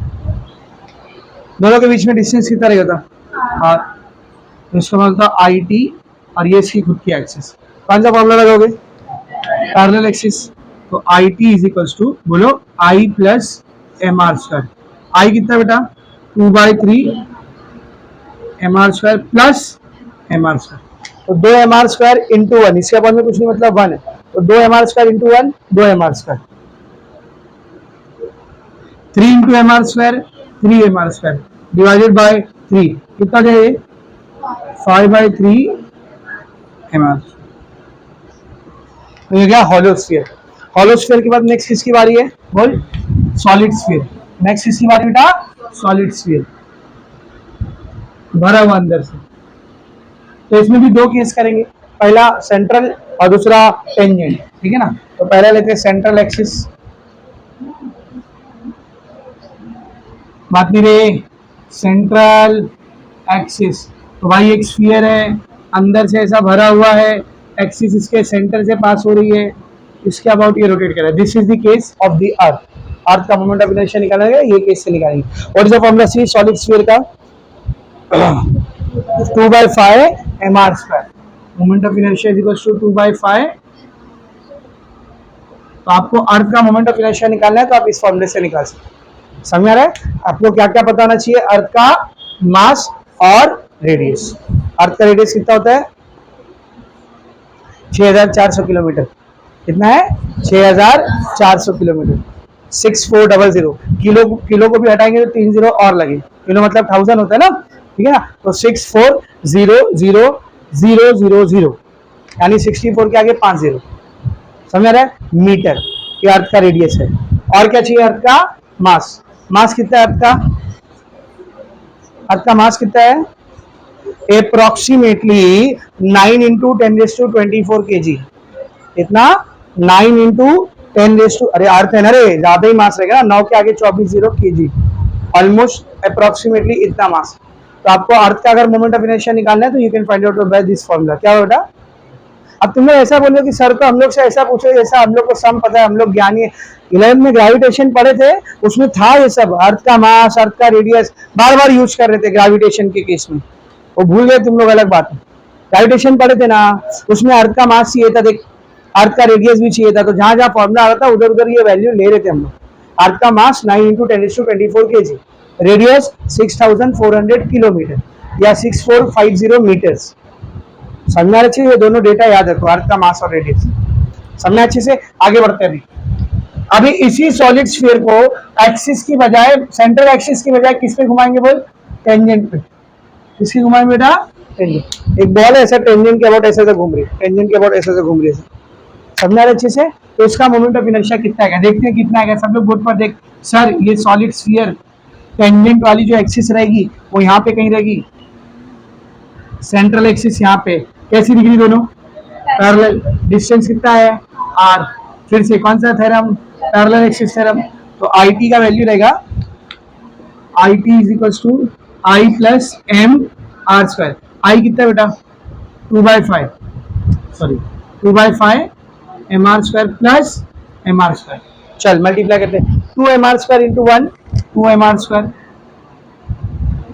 दोनों के बीच में डिस्टेंस कितना रहेगा, हाँ, तो इसका मतलब था IT, और ये इसकी खुद की एक्सिस। कौन सा फॉर्मूला लगाओगे, पैरेलल एक्सिस। तो IT इज इक्वल्स टू, बोलो I प्लस mr²। I कितना बेटा, 2/3 mr² प्लस mr²। तो 2 mr² इंटू 1, इसके बाद में कुछ नहीं, मतलब 1 है, तो 2 mr² into 1, 2 mr²। 3 into mr², 3 mr² divided by 3, कितना जाए 5/3 mr। तो ये गया हॉलो स्फीयर। हॉलो स्फीयर के बाद नेक्स्ट किसकी बारी है बोल, सॉलिड स्फीयर। नेक्स्ट किसकी बारी बेटा, सॉलिड स्फीयर, भरा हुआ अंदर से। तो इसमें भी दो केस करेंगे, पहला सेंट्रल और दूसरा टेंजेंट, ठीक है ना। तो पहला लेते हैं सेंट्रल एक्सिस, बात नहीं रे, सेंट्रल एक्सिस। तो भाई एक स्फीयर है, अंदर से ऐसा भरा हुआ है, एक्सिस इसके सेंटर से पास हो रही है, इसके अबाउट ये रोटेट कर रहा है। This is the case of the earth. Earth का मोमेंट ऑफ इनर्शिया निकालेंगे, ये केस से निकालेंगे। What is the formula see solid sphere का? 2/5 mr²। Moment of inertia is equal to 2/5। तो आपको अर्थ का मोमेंट ऑफ इनर्शिया निकालना है तो आप इस फॉर्मूले से निकाल सकते। समझ आ रहा है? आपको क्या क्या पता होना चाहिए? अर्थ का मास और रेडियस। अर्थ का रेडियस कितना होता है? 6400 किलोमीटर। कितना है? 6400 किलोमीटर। 6400। किलो किलो को भी हटाएंगे तो 3 जीरो और लगे, किलो मतलब 1000 होता है ना, ठीक है ना। तो 640000 यानी 64 के आगे 5 जीरो। समझ रहा है? मीटर ये अर्थ का रेडियस है। और क्या चाहिए? अर्थ का मास। मास कितना है अर्थ का? अर्थ का मास कितना है? Approximately 9 into 10⁻24 kg। इतना 9 इंटू 10⁻, अरे अर्थ है ना रे, ज्यादा ही मास रहेगा ना, 9 के आगे 24 kg, ऑलमोस्ट अप्रोक्सीमेटली इतना मास। तो आपको अर्थ का अगर मोमेंट ऑफ इनर्शिया निकालना है तो you can find out by this formula. क्या बेटा? अब तुम लोग ऐसा बोलो कि सर को हम लोग से ऐसा पूछो जैसा हम लोग को सम पता है, हम लोग ज्ञानी है। 11 में ग्रेविटेशन पढ़े थे, उसमें था ये सब, अर्थ का मास, अर्थ का रेडियस, बार बार यूज कर रहे थे ग्रेविटेशन के केस में। वो भूल गए तुम लोग, अलग बात है। ग्रेविटेशन पढ़े थे ना, उसमें अर्थ का मास चाहिए था, देख अर्थ का रेडियस भी चाहिए था, तो जहां जहां फॉर्मूला आ रहा था उधर उधर ये वैल्यू ले रहे थे हम लोग। अर्थ का मास 9 इंटू 10⁻24 kg, रेडियस 6400 किलोमीटर या 6450 मीटर्स। समझना अच्छे, ये दोनों डेटा याद रखो, अर्थ का मास और रेडियस। समझना अच्छे से, आगे बढ़ते हैं। अभी इसी सॉलिड स्फीयर को एक्सिस की बजाय, सेंट्रल एक्सिस की बजाय किस पे घुमाएंगे? बोल, टेंजेंट पे। किसकी घुमाएंगे बेटा? टेंजेंट। एक बॉल है ऐसा, टेंजेंट के अबाउट ऐसे से घूम रही है, टेंजेंट के अबाउट ऐसे से घूम रही है। समझना अच्छे से। तो इसका मोमेंट ऑफ इनर्शिया कितना है? देखते हैं कितना है। सब लोग बोर्ड पर देख। सर ये सॉलिड स्फीयर टेंजेंट वाली जो एक्सिस रहेगी वो यहाँ पे कहीं रहेगी, सेंट्रल एक्सिस यहाँ पे। कैसी दिख रही दोनों? पैरेलल। डिस्टेंस कितना है? r। फिर से कौन सा थ्योरम? Parallel axis theorem. तो it का वैल्यू रहेगा, it is equal to i plus m r²। i कितना बेटा? 2/5, सॉरी 2/5 mr² प्लस mr²। चल मल्टीप्लाई करते हैं। 2 mr² into 1, 2 mr²,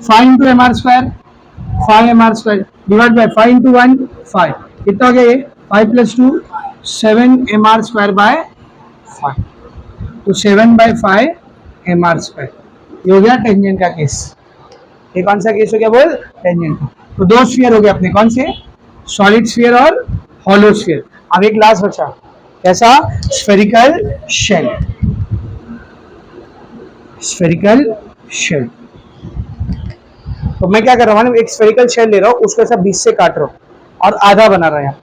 5 into mr², 5 mr² divide by 5 into 1, 5। कितना हो गया ये? 5 प्लस 2 7 mr² बाय 5। तो 7/5 mr²। ये हो गया टेंजेंट का केस। ये कौन सा केस हो गया? बोल, टेंजेंट का। तो दो स्फीयर हो गए अपने, कौन से? सॉलिड स्फीयर और हॉलो स्फीयर। अब एक लास्ट बचा, कैसा? Spherical shell. Spherical shell. तो मैं क्या कर रहा हूँ, एक स्फेरिकल शेल ले रहा हूँ, उसको ऐसा 20 से काट रहा हूँ और आधा बना रहा है।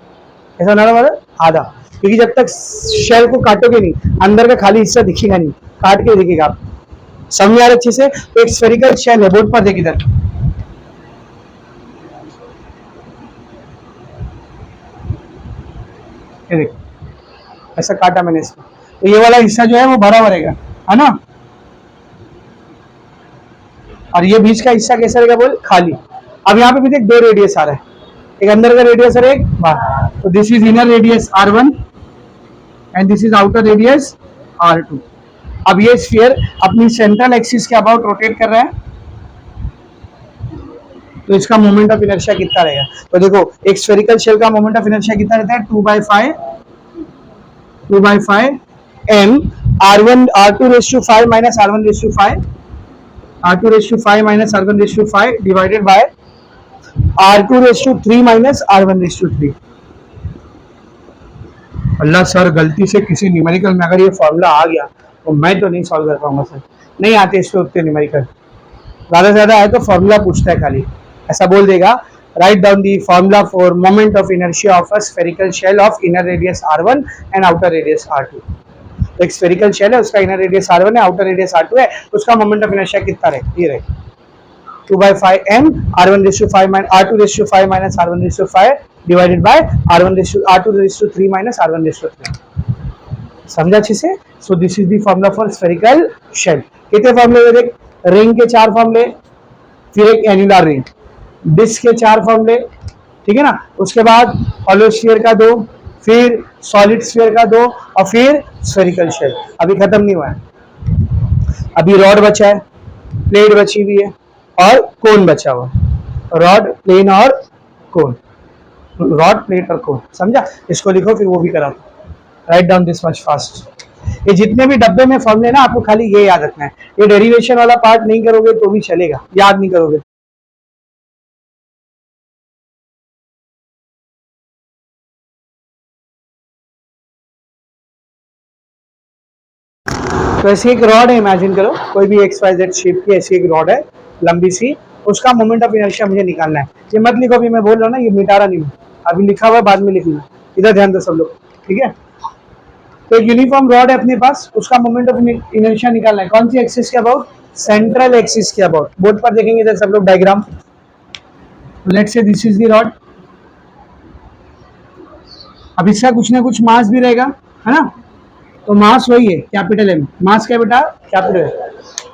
ऐसा बना रहा हूँ आधा, क्योंकि जब तक शेल को काटोगे नहीं अंदर का खाली हिस्सा दिखेगा नहीं, काट के दिखेगा। आप समझ आ रहे अच्छे से? तो एक स्फेरिकल शेल है, बोर्ड पर देख इधर। ये देख, ऐसा काटा मैंने इसको, तो ये वाला हिस्सा जो है वो भरा रहेगा, है ना। और ये बीच का हिस्सा कैसा रहेगा? बोल, खाली। अब यहाँ पे भी देख, दो रेडियस आ रहा है, एक अंदर का रेडियस और एक बाहर। तो this is inner radius r1 and this is outer radius r2। अब ये स्फीयर अपनी सेंट्रल एक्सिस के अबाउट रोटेट कर रहा है, तो इसका मोमेंट ऑफ इनर्शिया कितना रहेगा? तो देखो, एक स्फेरिकल शेल का मोमेंट ऑफ इनर्शिया कितना रहता है? 2/5 m r1 r2⁵ minus r1⁵, r2⁵ minus r1⁵ divided by r2⁵ minus r1⁵। Allah sir, गलती से किसी न्यूमेरिकल में अगर ये फॉर्मूला आ गया तो मैं तो नहीं सॉल्व कर पाऊंगा सर, नहीं आते इसके उतने न्यूमेरिकल। ज्यादा से ज्यादा आए तो फॉर्मूला पूछता है खाली, ऐसा बोल देगा, write down the formula for moment of inertia of a spherical shell of inner radius r1 and outer radius r2। तो एक स्फेरिकल शेल है, उसका इनर रेडियस r1 है, आउटर रेडियस r2 है, उसका मोमेंट ऑफ इनर्शिया कितना रहेगा? ये रहेगा 2/5 m r1⁵ minus r1⁵ divided by r2⁵ minus r1⁵। समझा अच्छे से? So this is the formula for spherical shell. कितने फॉर्मूले? देख, रिंग के 4 फॉर्मूले, फिर एक एनुलर रिंग, डिस्क के 4 फॉर्मूले, ठीक है ना। उसके बाद हॉलो स्फीयर का 2, फिर सॉलिड स्फीयर का 2 और फिर स्फेरिकल शेल। अभी खत्म नहीं हुआ है। अभी रॉड बचा है, प्लेट बची हुई है और कोन बचा हुआ है। रॉड, प्लेन और कोन, रॉड, प्लेट और कोन, समझा? इसको लिखो फिर वो भी करा दो। Write down this much fast. ये जितने भी डब्बे में फॉर्मूले ना आपको खाली ये याद रखना है। ये डेरिवेशन वाला पार्ट नहीं करोगे तो भी चलेगा, याद नहीं करोगे। तो ऐसी एक रॉड है, इमेजिन करो कोई भी एक्स वाई जेड शेप की ऐसी एक रॉड है लंबी सी, उसका मोमेंट ऑफ इनर्शिया मुझे निकालना है। ये मत लिखो, अभी मैं बोल रहा हूँ ना, ये मिटा रहा नहीं हूँ, अभी लिखा हुआ बाद में लिखूंगा। इधर ध्यान दो सब लोग, ठीक है? तो एक यूनिफॉर्म रॉड है अपने पास, उसका मोमेंट ऑफ इनर्शिया निकालना है। कौन सी एक्सिस के अबाउट? सेंट्रल एक्सिस के अबाउट। बोर्ड पर देखेंगे इधर सब लोग diagram. Let's say this is the rod. अब इसका कुछ ना कुछ मास भी रहेगा, है ना? तो मास वही है कैपिटल एम। मास क्या बेटा? कैपिटल।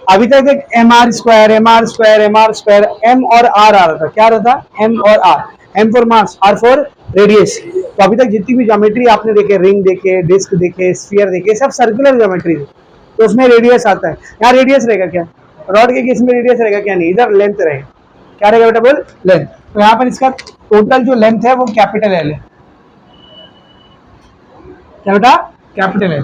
अभी तक देख M R square, M R square, M R square, M और आर आ रहा था। क्या रहा था? एम और R. M for mass, R for radius. तो अभी तक जितनी भी ज्योमेट्री आपने देखे, रिंग देखे, डिस्क देखे, स्फीयर देखे, सब सर्कुलर ज्योमेट्री है, तो उसमें रेडियस आता है। यहाँ रेडियस रहेगा क्या? रॉड के केस में रेडियस रहेगा क्या? नहीं, इधर लेंथ रहेगा। क्या रहेगा बेटा? बोल, लेंथ। तो यहाँ पर इसका टोटल जो लेंथ है वो कैपिटल एल है। क्या बेटा? Capital L.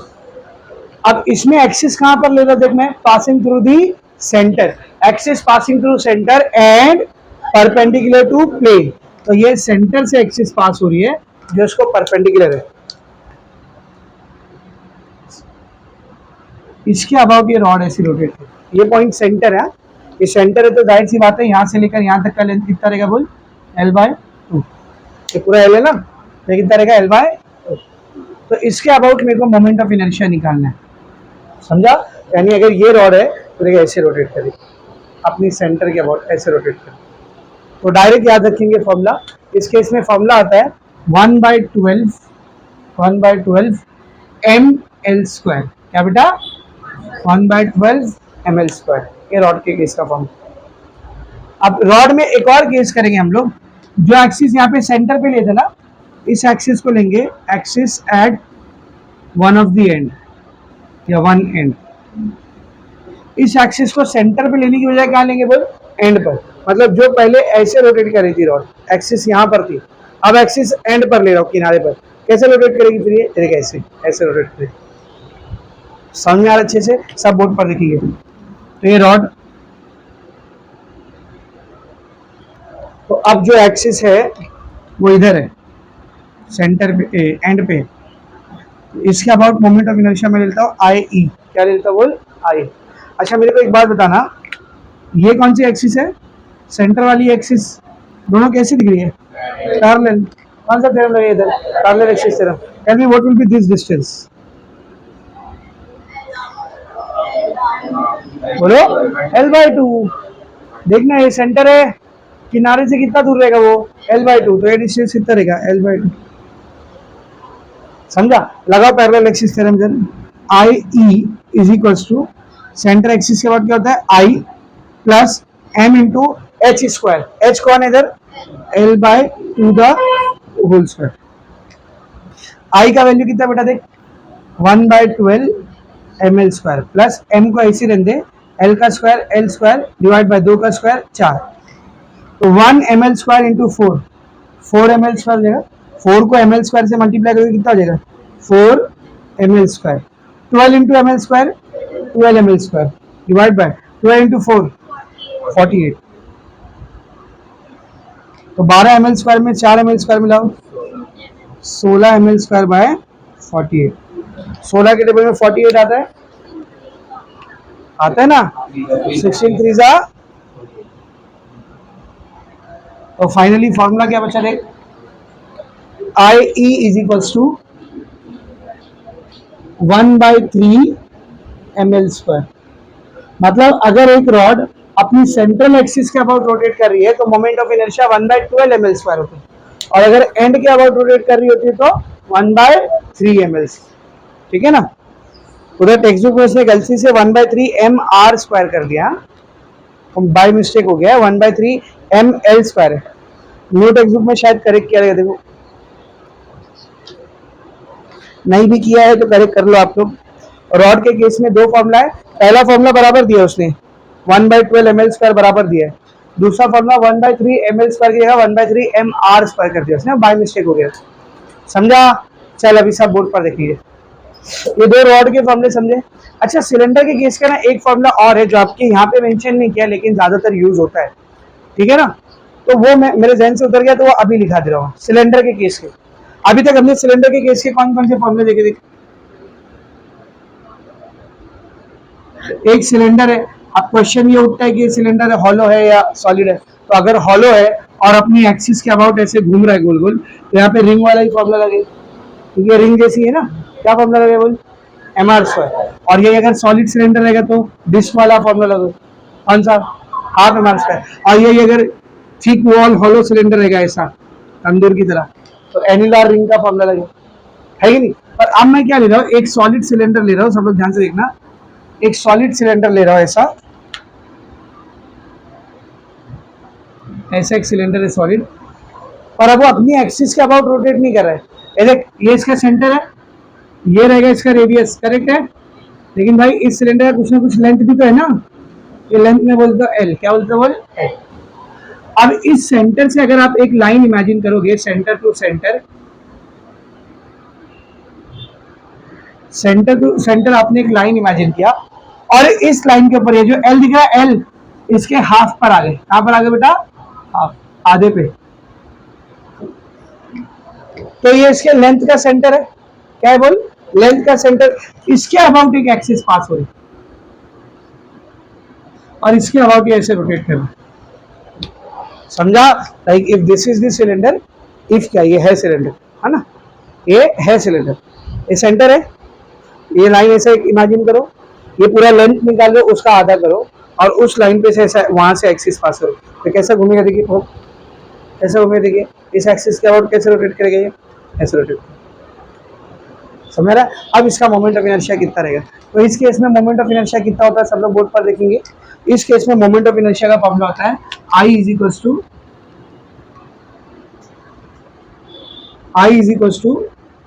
अब इसमें एक्सिस कहां पर ले रहा, देख मैं, passing through the centre. Axis passing through centre and perpendicular to plane. तो ये सेंटर से एक्सिस पास हो रही है जो इसको परपेंडिकुलर है। इसके अबाउट ये रॉड ऐसी रोटेट है। ये पॉइंट सेंटर है, ये सेंटर है, तो जाहिर सी बात है यहां से लेकर यहां तक का लेंथ कितना रहेगा? बोल, L/2। ये पूरा L है ना, ये कितना रहेगा? L/2। तो इसके अबाउट मेरे को मोमेंट ऑफ इनर्शिया निकालना है, समझा? यानी अगर ये रॉड है तो देखिए ऐसे रोटेट करेगी, अपनी सेंटर के अबाउट ऐसे रोटेट करेगी। तो डायरेक्ट याद रखेंगे फॉर्मूला। इस केस में फॉर्मूला आता है 1/12 ml²। क्या बेटा? 1/12 ml²। ये रॉड के केस का फॉर्मूला। अब रॉड में एक और केस करेंगे हम लोग। जो एक्सिस यहाँ पे सेंटर पे लेते ना, इस एक्सिस को लेंगे axis at one of the end या वन एंड। इस एक्सिस को सेंटर पे लेने की बजाय कहाँ लेंगे? बोल, एंड पर। मतलब जो पहले ऐसे रोटेट कर रही थी रॉड, एक्सिस यहाँ पर थी, अब एक्सिस एंड पर ले रहा हूँ, किनारे पर। कैसे रोटेट करेगी फिर ये? देखिए ऐसे, ऐसे रोटेट करेगी। समझ में आ रहा अच्छे से? सब बोर्ड पर देखिए। तो ये रॉड, तो अब जो एक्सिस है वो इधर है, सेंटर पे, एंड पे। इसके अबाउट मोमेंट ऑफ इनर्शिया में लेता हूँ I/E। क्या लेता हूँ? बोल, I। अच्छा मेरे को एक बात बताना, ये कौन सी एक्सिस है? सेंटर वाली एक्सिस। दोनों कैसी दिख रही है? पैरेलल। कौन सा थ्योरम लगेगा इधर? Parallel axis theorem. Tell me what will be this distance? बोलो, L/2। देखना ये सेंटर है, किनारे से कितना दूर रहेगा वो? L/2। तो ये डिस्टेंस कितना रहेगा? L/2। समझा? लगाओ पैरेलल एक्सिस थ्योरम जन। I/E is equals to, centre axis के बाद क्या होता है? I plus m into h²। h कौन है इधर? L/2 the whole square. I का वैल्यू कितना बेटा? देख, 1/12 ml² प्लस m को ऐसे रहने दे, l का square, l square divide by 2 का स्क्वायर 4। तो 1 ml² इंटू 4, 4 ml² देगा। 4 को ml² से मल्टीप्लाई करोगे कितना हो जाएगा? 4 ml²। 12 into ml², 12 ml² divide by 12 into 4, 48। तो 12 ml² में 4 ml² मिलाओ, 16 ml² बाय 48। 16 के टेबल में 48 आता है, आता है ना? 16 3 जा। तो फाइनली फॉर्मूला क्या बचा? देख, I/E is equals to 1/3 ml²। मतलब अगर एक रॉड अपनी सेंट्रल एक्सिस के अबाउट रोटेट कर रही है तो मोमेंट ऑफ इनर्शिया 1/12 ml² होती है, और अगर एंड के अबाउट रोटेट कर रही होती है तो 1/3 ml। ठीक है ना? उधर टेक्स्ट बुक में उसने गलती से 1/3 mr² कर दिया, बाय मिस्टेक हो गया, 1/3 ml² है। न्यू टेक्स्ट बुक में शायद करेक्ट किया गया, देखो नहीं भी किया है तो करेक्ट कर लो आप लोग। रॉड के केस में दो फॉर्मूला है, पहला फॉर्मूला बराबर दिया उसने 1/12 ml² बराबर दिया है, दूसरा फॉर्मूला 1/3 ml² की जगह 1/3 mr² कर दिया उसने, बाय मिस्टेक हो गया, समझा? चल अभी सब बोर्ड पर देखिए, ये दो रॉड के फॉर्मूले समझे। अच्छा सिलेंडर के केस का ना एक फॉर्मूला और है जो आपके यहाँ पे मेंशन नहीं किया लेकिन ज्यादातर यूज होता है, ठीक है ना, तो वो मैं मेरे जहन से उतर गया तो वो अभी लिखा दे रहा हूँ। सिलेंडर के केस के अभी तक हमने सिलेंडर के केस के कौन कौन से फॉर्मूले देखे थे? एक सिलेंडर है, अब क्वेश्चन ये उठता है कि ये सिलेंडर है हॉलो है या सॉलिड है, तो अगर हॉलो है और अपनी एक्सिस के अबाउट ऐसे घूम रहा है गोल गोल, तो यहाँ पे रिंग वाला ही फॉर्मूला लगे, क्योंकि ये रिंग जैसी है ना, क्या फॉर्मूला लगे बोल, mr²। और ये अगर सॉलिड सिलेंडर रहेगा तो डिस्क वाला फॉर्मूला लगे, कौन सा, हाफ mr²। और ये अगर थिक वॉल हॉलो सिलेंडर रहेगा ऐसा तंदूर की तरह, तो एनिलर रिंग का फॉर्मूला लगे, है कि नहीं। पर अब मैं क्या ले रहा हूँ, एक सॉलिड सिलेंडर ले रहा हूँ, सब लोग ध्यान से देखना, एक सॉलिड सिलेंडर ले रहा हूँ ऐसा, ऐसा एक सिलेंडर है सॉलिड, और अब वो अपनी एक्सिस के अबाउट रोटेट नहीं कर रहा है, ये देख ये इसका सेंटर है, ये रहेगा इसका रेडियस, करेक्ट है, लेकिन भाई इस सिलेंडर का कुछ ना कुछ लेंथ भी तो है ना, ये लेंथ में बोलते हो एल, क्या बोलते हो बोल एल। अब इस सेंटर से अगर आप एक लाइन इमेजिन करोगे, centre to centre, centre to centre आपने एक लाइन इमेजिन किया, और इस लाइन के ऊपर ये जो एल दिख रहा है एल, इसके हाफ पर आ गए, कहां पर आ गए बेटा, हाफ, आधे पे, तो ये इसके लेंथ का सेंटर है, क्या है बोल, लेंथ का सेंटर, इसके अबाउट एक एक्सिस पास हो रही और इसके अबाउट ये ऐसे रोटेट कर रहा, समझा? Like if this is the cylinder, if क्या ये है सिलेंडर, है ना, ये है सिलेंडर, ये सेंटर है, ये लाइन ऐसे इमेजिन करो, ये पूरा लेंथ निकाल लो, उसका आधा करो और उस लाइन पे से ऐसा वहां से एक्सिस पास करो, तो कैसा घूमेगा देखिए, तो ऐसा घूमेगा देखिए, इस एक्सिस के अबाउट कैसे रोटेट करेगा, ये ऐसे रोटेट, समझ रहा है? अब इसका मोमेंट ऑफ इनर्शिया कितना रहेगा, तो इस केस में मोमेंट ऑफ इनर्शिया कितना होता है सब लोग बोर्ड पर देखेंगे। इस केस में मोमेंट ऑफ इनर्शिया का फॉर्मूला होता है I is equals to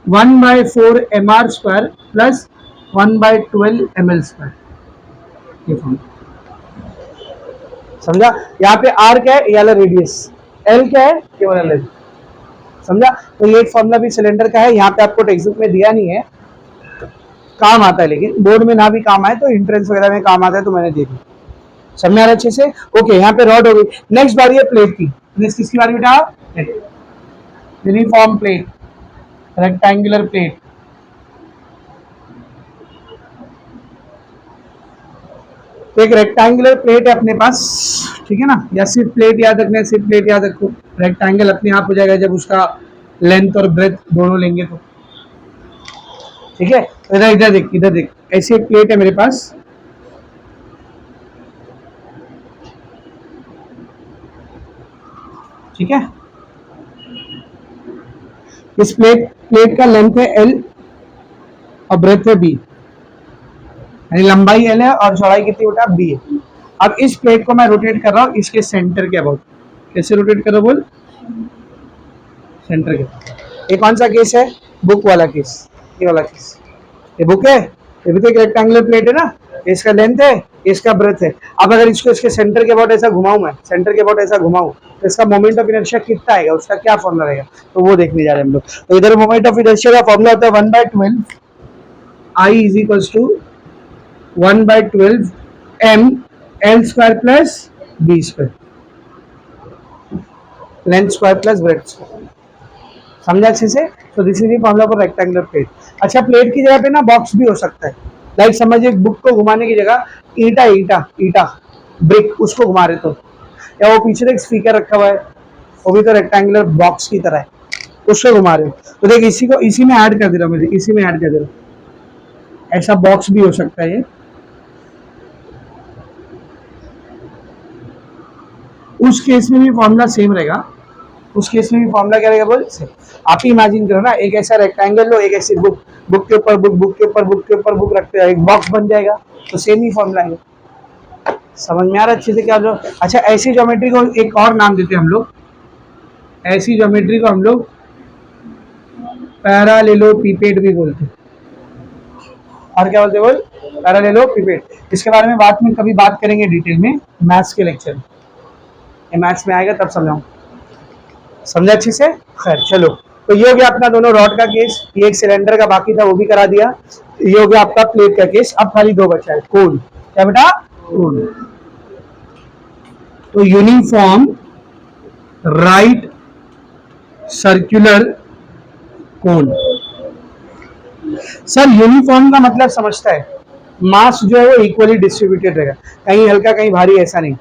1/4 mr² plus 1/12 ml², ये फॉर्मूला, समझा? यहाँ पे R क्या है, ये वाला रेडियस, L क्या है, ये वाला लेंथ, समझा? तो ये एक फॉर्मूला भी सिलेंडर का है, यहाँ पे आपको टेक्स्ट बुक में दिया नहीं है, काम आता है, लेकिन बोर्ड में ना भी काम आए तो एंट्रेंस वगैरह में काम आता है, तो मैंने दे दी, समझ आ रहा अच्छे से? ओके, यहाँ पे रॉड हो गई, नेक्स्ट बारी है प्लेट की, नेक्स्ट किसकी बारी बेटा, यूनिफॉर्म प्लेट, रेक्टेंगुलर प्लेट, तो एक रेक्टेंगुलर प्लेट है अपने पास, ठीक है ना, या सिर्फ प्लेट याद रखना है, सिर्फ प्लेट याद रखो, रेक्टेंगल अपने आप हो जाएगा जब उसका लेंथ और ब्रेथ दोनों लेंगे तो, ठीक है। इधर इधर देख, इधर देख, ऐसी एक प्लेट है मेरे पास, ठीक है, इस प्लेट का लेंथ है L और ब्रेथ है B, यानी लंबाई L है और चौड़ाई कितनी बेटा B है। अब इस प्लेट को मैं रोटेट कर रहा हूँ इसके सेंटर के अबाउट, कैसे रोटेट कर रहा हूँ बोल, सेंटर के, ये कौन सा केस है, बुक वाला केस, ये वाला केस, ये बुक है, ये भी तो एक रेक्टेंगुलर प्लेट है ना, इसका लेंथ है, इसका ब्रेथ है। अब अगर इसको इसके सेंटर के अबाउट ऐसा घुमाऊं, मैं सेंटर के अबाउट ऐसा घुमाऊं, तो इसका मोमेंट ऑफ इनर्शिया कितना आएगा, उसका क्या फॉर्मूला रहेगा, तो वो देखने जा रहे हैं हम लोग। तो इधर मोमेंट ऑफ इनर्शिया का फॉर्मूला होता है 1/12 I is equals to 1/12 m L² plus B², length square plus breadth square, समझा अच्छे से? तो this is the formula for rectangular plate. अच्छा प्लेट की जगह पे ना बॉक्स भी हो सकता है, लाइक समझिए बुक को घुमाने की जगह ईटा ईटा ईटा ब्रिक उसको घुमा रहे तो, या वो पीछे एक स्पीकर रखा हुआ है, वो भी तो रेक्टेंगुलर बॉक्स की तरह है, उसको घुमा रहे हो, तो देख इसी को इसी में ऐड कर दे रहा हूँ, मैं इसी में ऐड कर दे रहा हूँ, ऐसा बॉक्स भी हो सकता है ये, उस केस में भी फॉर्मूला सेम रहेगा, उस केस में भी फॉर्मूला क्या रहेगा बोल सेम। आप ही इमेजिन करो ना, एक ऐसा रेक्टेंगल लो, एक ऐसी बुक, बुक के ऊपर बुक, बुक के ऊपर बुक के ऊपर बुक रखते हैं, एक बॉक्स बन जाएगा, तो सेम ही फॉर्मूला है, समझ में आ रहा अच्छे से क्या जो। अच्छा ऐसी ज्योमेट्री को एक और नाम देते हैं हम लोग, ऐसी ज्योमेट्री को हम लोग पैरालेलोपिपेड भी बोलते हैं, और क्या बोलते बोल, पैरेललोपिपेड। इसके बारे में बात में कभी बात करेंगे डिटेल में मैथ्स के लेक्चर में, ये मैथ्स में आएगा तब समझाऊँ। समझा अच्छे से? खैर चलो, तो ये हो गया अपना दोनों रॉड का केस, ये एक सिलेंडर का बाकी था वो भी करा दिया। ये हो गया आपका प्लेट का केस। अब खाली दो बचा है, कोन। क्या बेटा? कोन। तो uniform right circular cone. Sir uniform का मतलब समझता है, मास जो है वो इक्वली डिस्ट्रीब्यूटेड रहेगा, कहीं हल्का कहीं भारी, ऐसा नहीं।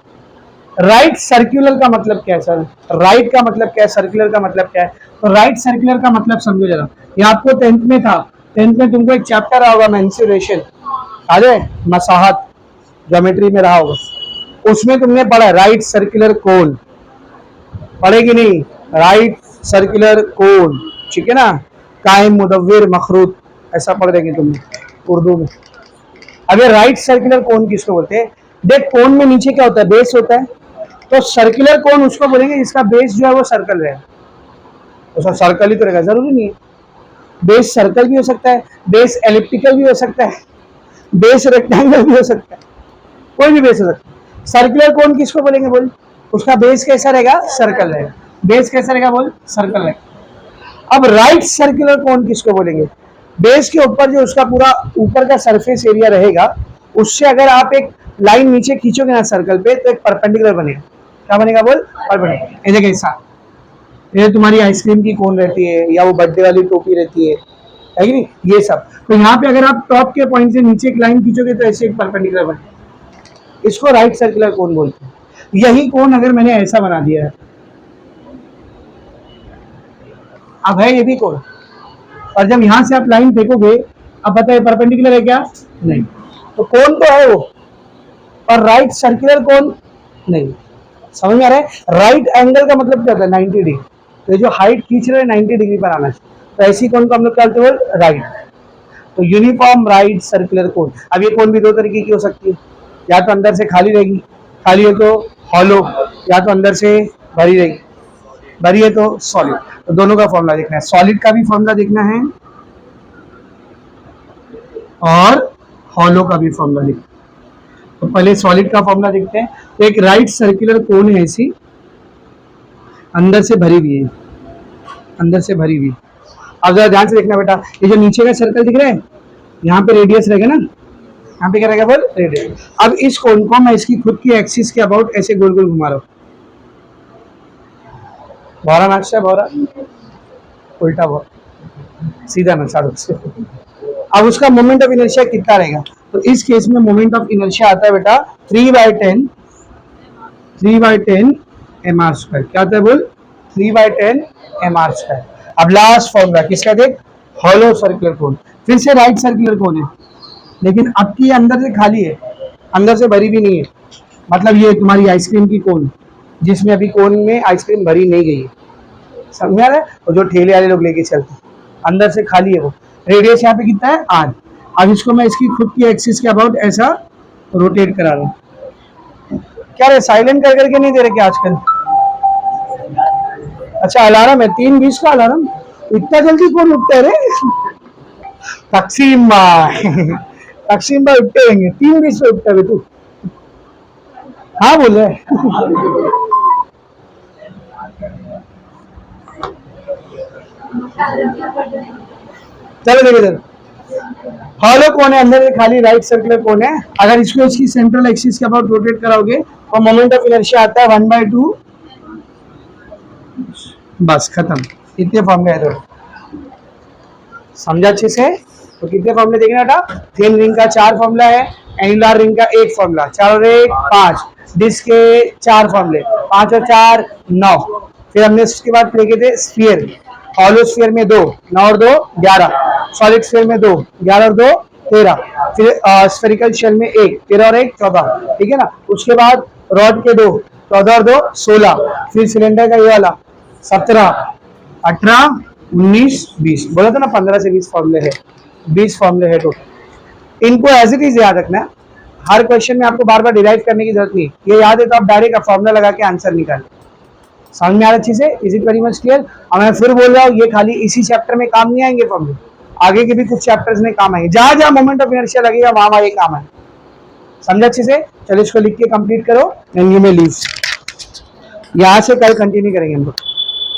राइट सर्कुलर का मतलब क्या है सर? राइट का मतलब क्या है, सर्कुलर का मतलब क्या है? तो राइट सर्कुलर का मतलब समझो जरा, ये आपको 10th में था। 10th में तुमको एक चैप्टर रहा होगा मेंसुरेशन, अरे मसाहत, ज्योमेट्री में रहा होगा, उसमें तुमने पढ़ा राइट सर्कुलर कोन, पढ़ेगी नहीं? राइट सर्कुलर कोन, ठीक है ना? कायम मुदव्विर मखरूत, ऐसा पढ़ देंगे तुमने उर्दू में। अब ये राइट सर्कुलर कोन किसको बोलते हैं? देख, कोन में नीचे क्या होता है? बेस होता है। तो सर्कुलर कोन उसको बोलेंगे जिसका बेस जो है वो सर्कल रहेगा। तो सर सर्कल ही तो रहेगा, जरूरी नहीं है। बेस सर्कल भी हो सकता है, बेस एलिप्टिकल भी हो सकता है, बेस रेक्टेंगल भी हो सकता है, कोई भी बेस हो सकता है। सर्कुलर कोन किसको बोलेंगे बोल? उसका बेस कैसा रहेगा? सर्कल रहेगा। बेस कैसा रहेगा बोल? सर्कल रहेगा। अब राइट सर्कुलर कोन किसको बोलेंगे? बेस के ऊपर जो उसका पूरा ऊपर का सरफेस एरिया रहेगा, उससे अगर आप एक लाइन नीचे खींचोगे ना सर्कल पे, तो एक परपेंडिकुलर बनेगा। क्या बनेगा बोल? परपेंडिकुलर। ये कैसा? ये तुम्हारी आइसक्रीम की कोन रहती है, या वो बर्थडे वाली टोपी रहती है कि नहीं, ये सब। तो यहाँ पे अगर आप टॉप के पॉइंट से नीचे एक लाइन खींचोगे तो ऐसे एक परपेंडिकुलर बनेगा, इसको राइट सर्कुलर कोन बोलते हैं। यही कोन अगर मैंने ऐसा बना दिया है, अब है ये भी कोन, और जब यहां से आप लाइन फेंकोगे, अब बताइए परपेंडिकुलर है क्या? नहीं। तो कोन तो है वो, और राइट सर्कुलर कोन नहीं। समझ में आ रहा है? राइट एंगल का मतलब क्या होता है? 90 डिग्री। तो ये जो हाइट खींच रहे हैं 90 डिग्री पर आना चाहिए, तो ऐसी कोन को हम लोग क्या बोलते हैं? राइट। तो यूनिफॉर्म राइट सर्कुलर कोन। अब ये कोन भी दो तरीके की हो सकती है, या तो अंदर से खाली रहेगी, खाली है तो हॉलो, या तो अंदर से भरी रहेगी, भरी है तो सॉलिड। तो दोनों का फॉर्मूला देखना है, सॉलिड का भी फॉर्मूला देखना है और हॉलो का भी फॉर्मूला देखना है। तो पहले सॉलिड का फॉर्मूला देखते हैं। तो एक राइट सर्कुलर कोन है ऐसी, अंदर से भरी हुई है, अंदर से भरी हुई। अब जरा ध्यान से देखना बेटा, ये जो नीचे का सर्कल दिख रहा है, यहाँ पे रेडियस रहेगा ना, यहाँ पे क्या रहेगा बोल? रेडियस। अब इस कोन को मैं इसकी खुद की एक्सिस के अबाउट ऐसे गोल गोल घुमा रहा हूँ। भौरा नाश्ता, भौरा उल्टा भौरा, सीधा ना चारों से। अब उसका मोमेंट ऑफ इनर्शिया कितना रहेगा? तो इस केस में मोमेंट ऑफ इनर्शिया आता है बेटा 3/10 mr²। क्या आता है बोल? 3/10 mr²। अब लास्ट फॉर्मूला किसका देख? Hollow circular cone. फिर से राइट सर्कुलर कोन है, लेकिन अब की अंदर से खाली है, अंदर से भरी भी नहीं है। मतलब ये तुम्हारी आइसक्रीम की कोन, जिसमें अभी कोन में आइसक्रीम भरी नहीं गई है। समझ आ रहा है? और जो ठेले वाले लोग लेके चलते हैं, अंदर से खाली है वो। रेडियस यहाँ पे कितना है? 8। अब इसको मैं इसकी खुद की एक्सिस के अबाउट ऐसा रोटेट करा रहा हूँ। क्या रे, साइलेंट कर करके नहीं दे रहे क्या आजकल? अच्छा अलार्म है, 3:20 का अलार्म, इतना जल्दी कौन उठता है रे? तकसीम भाई, तकसीम भाई उठते रहेंगे, 3:20 पे उठता है तू? हाँ बोल रहे। चलो देखो इधर, हॉलो कौन है? अंदर खाली राइट सर्कुलर कौन है? अगर इसको इसकी सेंट्रल एक्सिस के अबाउट रोटेट कराओगे तो मोमेंट ऑफ इनर्शिया आता है 1/2। बस खत्म, इतने फॉर्मूले है। तो समझा अच्छे से? तो कितने फॉर्मूले देखना बेटा? थिन रिंग का 4 फॉर्मूला है, एंगुलर रिंग का 1 फॉर्मूला, 4 और 1 5, डिस्क के 4 फॉर्मूले, 5 और 4 9। फिर हमने उसके बाद लेके थे स्फीयर, हॉलो स्फीयर में 2, 9 और 2 11, सॉलिड स्फीयर में 2, 11 और 2 13, फिर स्फेरिकल शेल में 1, 13 और 1 14, ठीक है ना? उसके बाद रॉड के 2, 14 और 2 16, फिर सिलेंडर का ये वाला 17 18 19 20। बोला था ना 15 से 20 फॉर्मूले है, 20 फॉर्मूले है टोटल। इनको एज इट इज याद रखना, हर क्वेश्चन में आपको बार बार डिराइव करने की जरूरत नहीं। ये याद है तो आप डायरेक्ट फॉर्मूला लगा के आंसर निकालें। समझ में आ रहा अच्छी से? Is it very much clear? और मैं फिर बोल रहा हूँ, ये खाली इसी चैप्टर में काम नहीं आएंगे फॉर्मूले, आगे के भी कुछ चैप्टर्स में काम आएंगे, जहां जहां मोमेंट ऑफ इनर्शिया लगेगा वहां वहां ये काम है। समझा अच्छे से? चलो इसको लिख के कंप्लीट करो एंड यू मे लीव। यहाँ से कल कंटिन्यू करेंगे हम लोग।